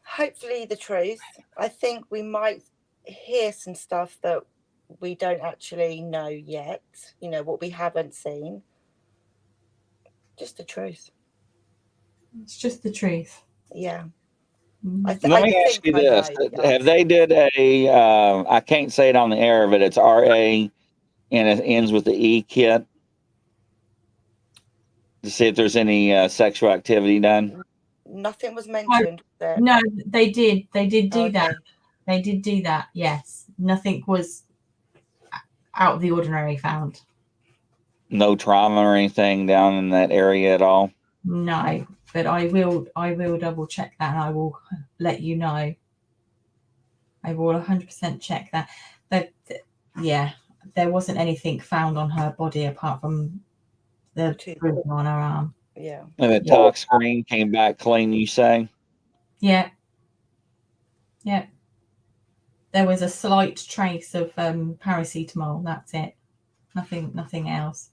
Hopefully the truth. I think we might hear some stuff that we don't actually know yet, you know, what we haven't seen. Just the truth. It's just the truth. Yeah. Let me ask you this. Have they did a, I can't say it on the air, but it's RA and it ends with the E kit to see if there's any sexual activity done? Nothing was mentioned there. No, they did. They did do that. They did do that. Yes. Nothing was out of the ordinary found. No trauma or anything down in that area at all? No, but I will double check that and I will let you know. I will 100% check that. But yeah, there wasn't anything found on her body apart from the bruise on her arm. Yeah. And the tox screen came back clean, you say? Yeah. Yeah. There was a slight trace of paracetamol. That's it. Nothing else.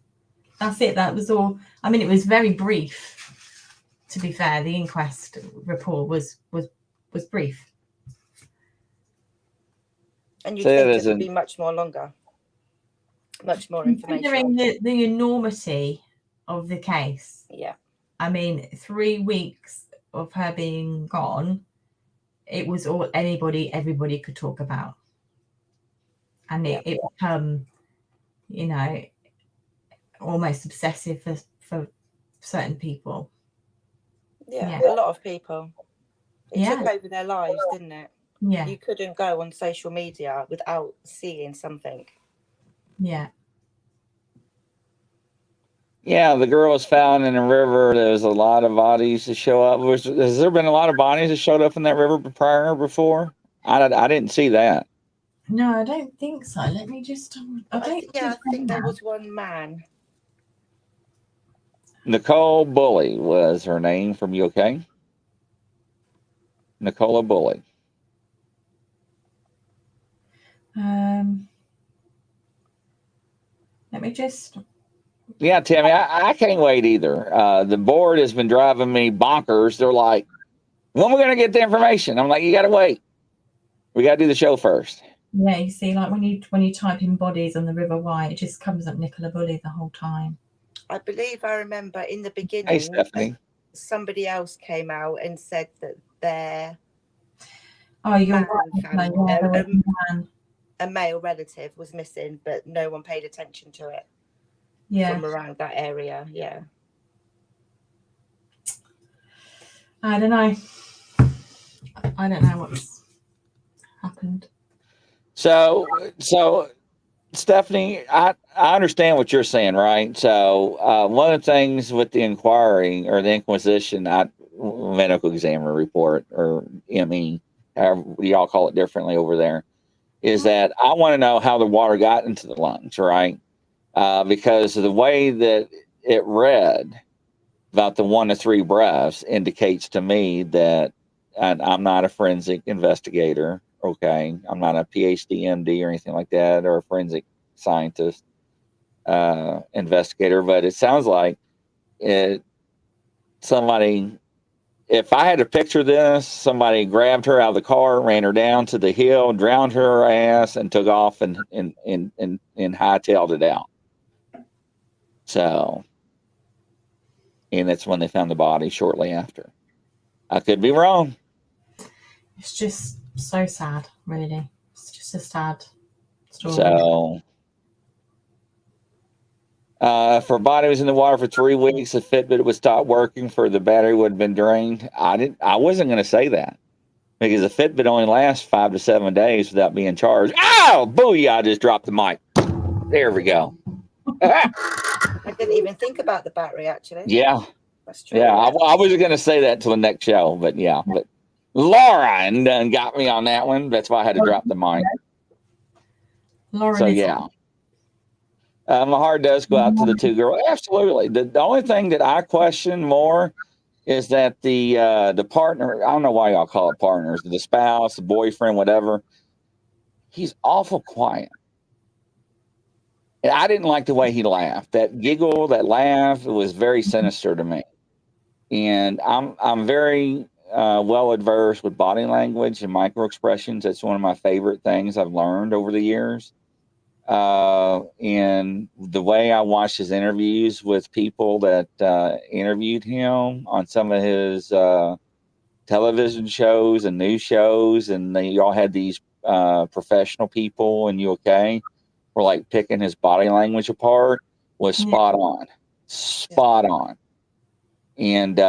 That's it. That was all. I mean, it was very brief. To be fair, the inquest report was brief. And you'd think it would be much more longer, much more information. Considering the enormity of the case. Yeah. I mean, 3 weeks of her being gone, it was all everybody could talk about. And it become, you know, almost obsessive for certain people. Yeah, a lot of people. It took over their lives, didn't it? Yeah. You couldn't go on social media without seeing something. Yeah. Yeah, the girl was found in a river. There was a lot of bodies that show up. Has there been a lot of bodies that showed up in that river before? I didn't see that. No, I don't think so. Let me just. I think there was one man. Nicola Bulley was her name from UK. Nicola Bulley. Let me just. Yeah, Tammy, I can't wait either. The board has been driving me bonkers. They're like, when are we going to get the information? I'm like, you got to wait. We got to do the show first. Yeah, you see, like when you type in bodies on the River Wye, it just comes up Nicola Bulley the whole time. I believe I remember in the beginning, Hey, Stephanie. Somebody else came out and said that their a male relative was missing, but no one paid attention to it. Yeah. From around that area, yeah. I don't know. I don't know what's happened. So Stephanie, I understand what you're saying, right? So one of the things with the inquiry or the inquisition, medical examiner report or ME, however y'all call it differently over there, is that I want to know how the water got into the lungs, right? Because of the way that it read about the 1 to 3 breaths indicates to me that I'm not a forensic investigator. Okay. I'm not a PhD, MD or anything like that, or a forensic scientist, investigator, but it sounds like somebody if I had to picture this, somebody grabbed her out of the car, ran her down to the hill, drowned her ass, and took off and hightailed it out. So, and that's when they found the body shortly after. I could be wrong. It's just so sad, really. It's just a sad story. So, if her body was in the water for 3 weeks, the Fitbit would stop working, for the battery would have been drained. I wasn't going to say that, because the Fitbit only lasts 5 to 7 days without being charged. Ow! Booyah! I just dropped the mic. There we go. I didn't even think about the battery, actually. Yeah. That's true. Yeah, I wasn't going to say that till the next show, but yeah. But Lauren done got me on that one. That's why I had to drop the mic. Lauren, so yeah. My heart does go out to the 2 girls. Absolutely. The only thing that I question more is that the partner, I don't know why y'all call it partners, the spouse, the boyfriend, whatever, he's awful quiet. And I didn't like the way he laughed. That giggle, that laugh, it was very sinister to me. And I'm very well adversed with body language and micro expressions. That's one of my favorite things I've learned over the years. And the way I watched his interviews with people that interviewed him on some of his television shows and news shows, and they all had these professional people in UK were like picking his body language apart, was spot on. And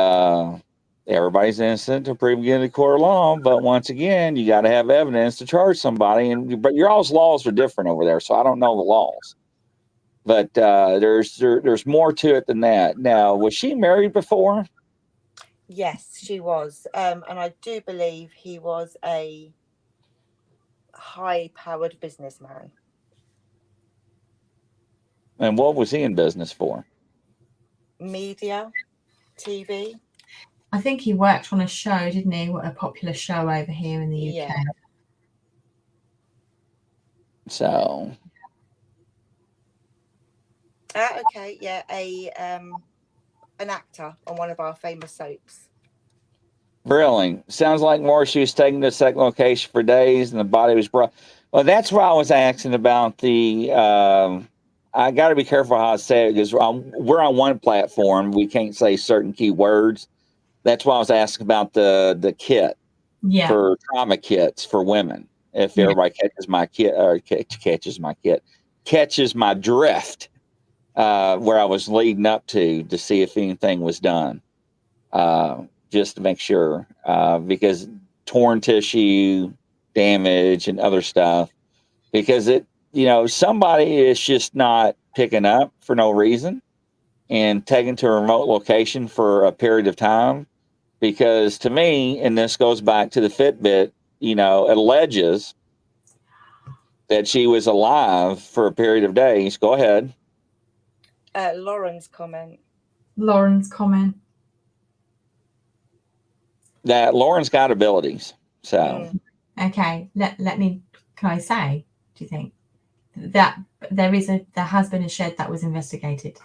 everybody's innocent to prove guilty court of law, but once again, you got to have evidence to charge somebody. But your all's laws are different over there, so I don't know the laws. But there's more to it than that. Now, was she married before? Yes, she was, and I do believe he was a high-powered businessman. And what was he in business for? Media, TV. I think he worked on a show, didn't he? A popular show over here in the UK. Yeah. So. Okay, yeah, an actor on one of our famous soaps. Really? Sounds like more she was taken to the second location for days and the body was brought. Well, that's why I was asking about the. I got to be careful how I say it, because we're on one platform. We can't say certain key words. That's why I was asking about the kit for trauma kits for women. If everybody catches my kit, or catches my drift, where I was leading up to see if anything was done, just to make sure, because torn tissue damage and other stuff, because somebody is just not picking up for no reason and taken to a remote location for a period of time. Because to me, and this goes back to the Fitbit, it alleges that she was alive for a period of days. Go ahead. Lauren's comment. That Lauren's got abilities. So. Okay. Let me, can I say, do you think that there has been a shed that was investigated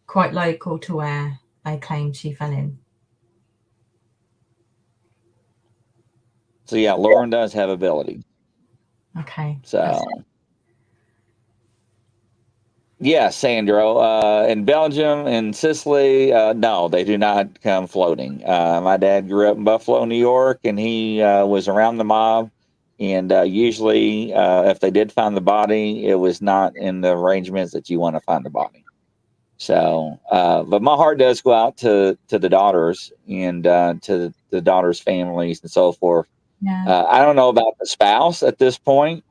quite local to where they claimed she fell in? So yeah, Lauren does have ability. Okay. So yeah, Sandro, in Belgium and Sicily, no, they do not come floating. My dad grew up in Buffalo, New York, and he was around the mob. And usually, if they did find the body, it was not in the arrangements that you want to find the body. So, but my heart does go out to the daughters and to the daughters' families and so forth. Yeah. I don't know about the spouse at this point.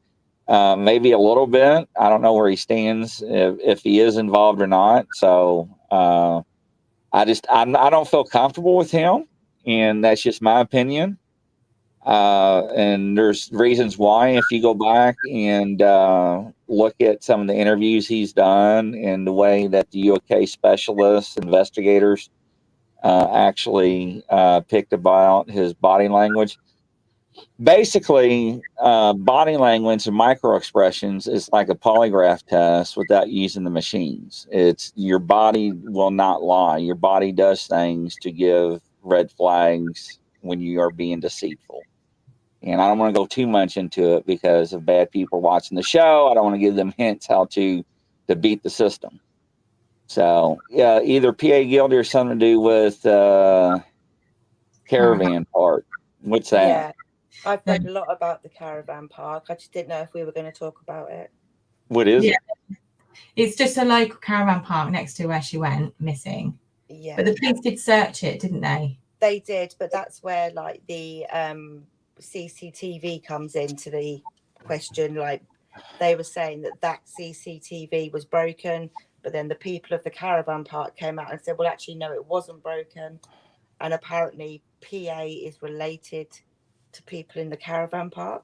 Maybe a little bit. I don't know where he stands, if he is involved or not. So I don't feel comfortable with him, and that's just my opinion. And there's reasons why. If you go back and look at some of the interviews he's done and the way that the UK specialists, investigators actually picked about his body language, Basically, body language and micro expressions is like a polygraph test without using the machines. It's your body will not lie. Your body does things to give red flags when you are being deceitful. And I don't want to go too much into it because of bad people watching the show. I don't want to give them hints how to beat the system. So yeah, either PA guilty or something to do with caravan park. What's that? Yeah, I've read a lot about the caravan park. I just didn't know if we were going to talk about it. What is it? It's just a local caravan park next to where she went missing. Yeah. But the police did search it, didn't they? They did, but that's where like the CCTV comes into the question. Like they were saying that CCTV was broken, but then the people of the caravan park came out and said, well, actually, no, it wasn't broken. And apparently PA is related to people in the caravan park.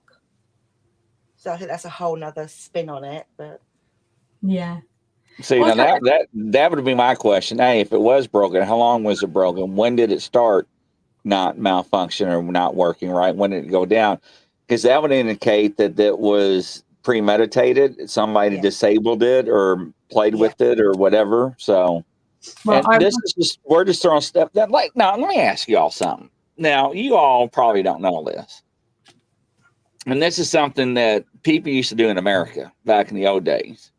So I think that's a whole nother spin on it. But yeah. See, now that would be my question. Hey, if it was broken, how long was it broken? When did it start not malfunction or not working right? When did it go down? Because that would indicate that that was premeditated. Somebody disabled it or played with it or whatever. So we're just throwing stuff that now let me ask you all something. Now, you all probably don't know this. And this is something that people used to do in America back in the old days.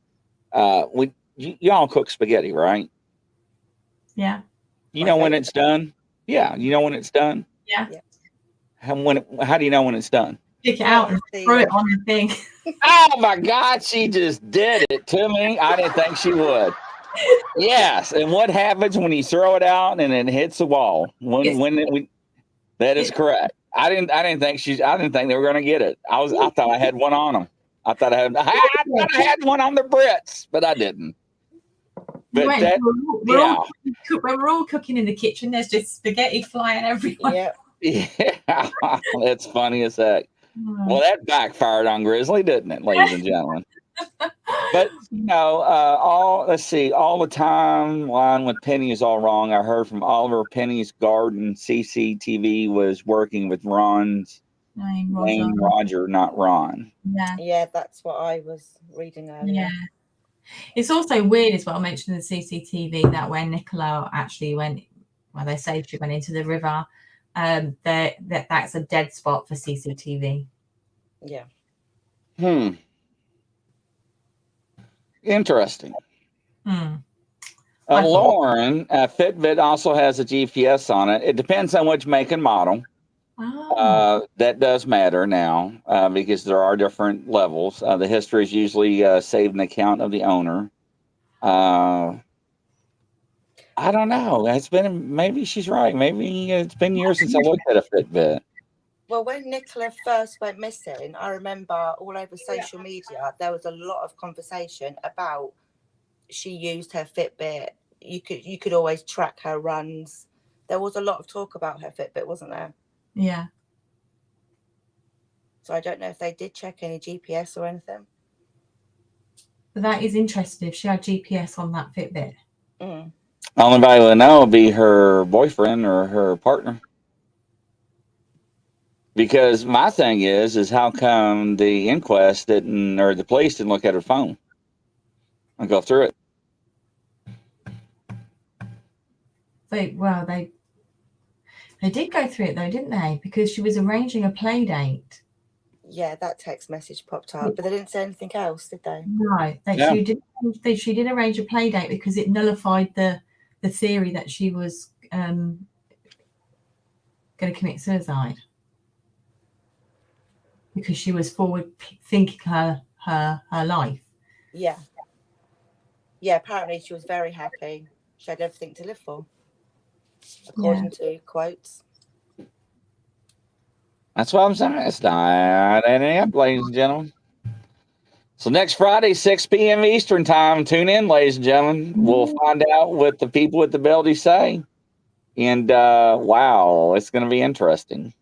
You all cook spaghetti, right? Yeah. You know when it's done? Yeah. You know when it's done? Yeah. How do you know when it's done? Pick it out and throw it on the thing. Oh my God, she just did it to me. I didn't think she would. Yes. And what happens when you throw it out and it hits the wall? That is correct. I didn't think they were gonna get it. I thought I had one on them. I thought I had one on the Brits, but I didn't. But we're all cooking in the kitchen. There's just spaghetti flying everywhere. Yeah, that's funny as heck. Well, that backfired on Grizzly, didn't it, ladies and gentlemen? But all the timeline with Penny is all wrong. I heard from Oliver Penny's garden CCTV was working with Ron's name, Roger, not Ron. Yeah, that's what I was reading earlier. Yeah. It's also weird as well, I mentioned the CCTV that when Nicola actually went, well, they say she went into the river, that's a dead spot for CCTV. Yeah. Interesting. Lauren, Fitbit also has a GPS on it. It depends on which make and model. That does matter now because there are different levels. The history is usually saved in the account of the owner. I don't know. Maybe she's right. Maybe it's been years since I looked at a Fitbit. Well, when Nicola first went missing, I remember all over social media, there was a lot of conversation about she used her Fitbit. You could always track her runs. There was a lot of talk about her Fitbit, wasn't there? Yeah. So I don't know if they did check any GPS or anything. But that is interesting if she had GPS on that Fitbit. Only nobody will know will be her boyfriend or her partner. Because my thing is how come the inquest didn't, or the police didn't look at her phone and go through it? They did go through it though, didn't they? Because she was arranging a play date. Yeah, that text message popped up, but they didn't say anything else, did they? No, she did arrange a play date because it nullified the theory that she was going to commit suicide. Because she was forward thinking her life. Yeah. Yeah, apparently she was very happy. She had everything to live for, according to quotes. That's what I'm saying. It's not any up, ladies and gentlemen. So next Friday, 6 p.m. Eastern time, tune in, ladies and gentlemen. We'll find out what the people at the ability say. And wow, it's going to be interesting.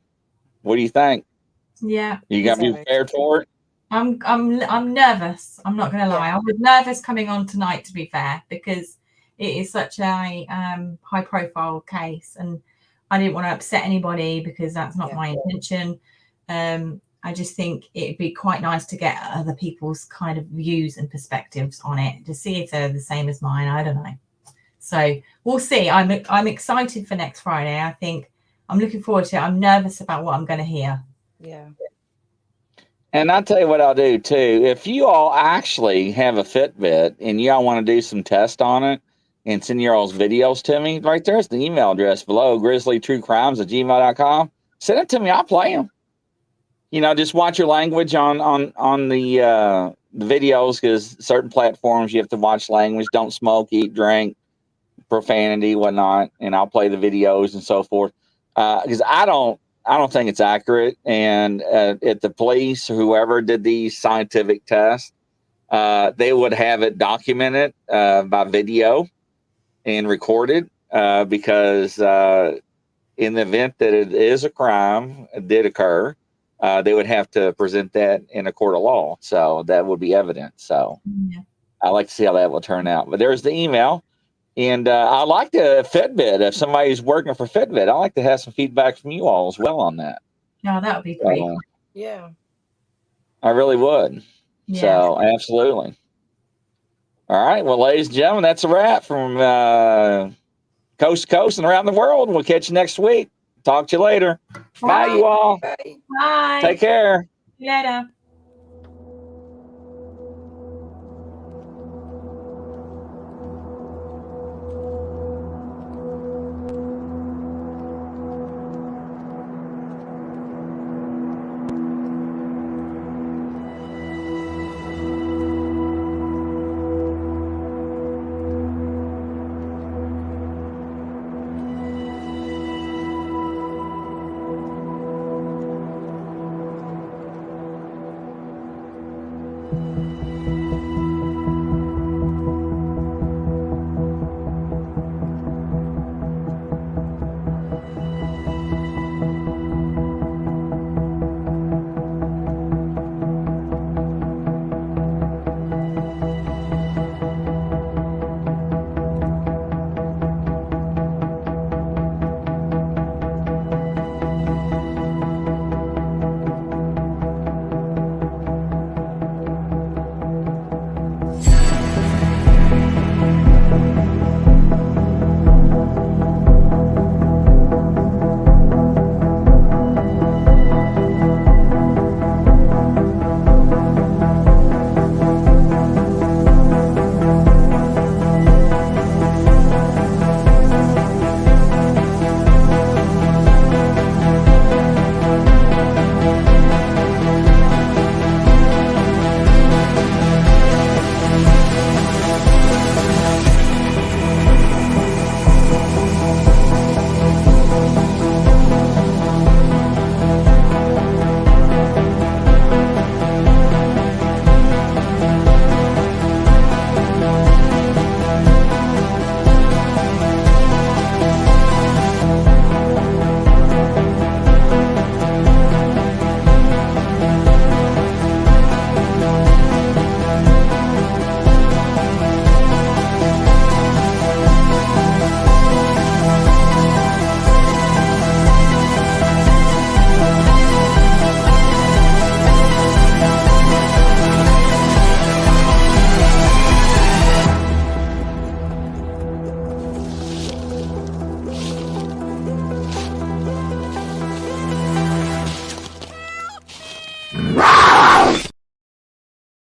What do you think? Yeah. You got to be prepared for it? I'm nervous. I'm not going to lie. I was nervous coming on tonight, to be fair, because it is such a high profile case and I didn't want to upset anybody because that's not my intention. I just think it'd be quite nice to get other people's kind of views and perspectives on it to see if they're the same as mine. I don't know. So we'll see. I'm excited for next Friday. I think I'm looking forward to it. I'm nervous about what I'm going to hear. Yeah. And I'll tell you what I'll do too. If you all actually have a Fitbit and y'all want to do some tests on it and send your all's videos to me, right there's the email address below, grizzlytruecrimes@gmail.com. Send it to me. I'll play them. You know, just watch your language on the videos, because certain platforms you have to watch language. Don't smoke, eat, drink, profanity, whatnot. And I'll play the videos and so forth. Because I don't think it's accurate. And if the police or whoever did these scientific tests, they would have it documented by video and recorded, because in the event that it is a crime, it did occur, they would have to present that in a court of law. So that would be evidence. So yeah. I like to see how that will turn out. But there's the email. And I like the Fitbit. If somebody's working for Fitbit, I like to have some feedback from you all as well on that. Yeah, that would be great. Yeah. I really would. Yeah. So absolutely. All right. Well, ladies and gentlemen, that's a wrap from coast to coast and around the world. We'll catch you next week. Talk to you later. Bye, you all. Bye. Take care. See you later.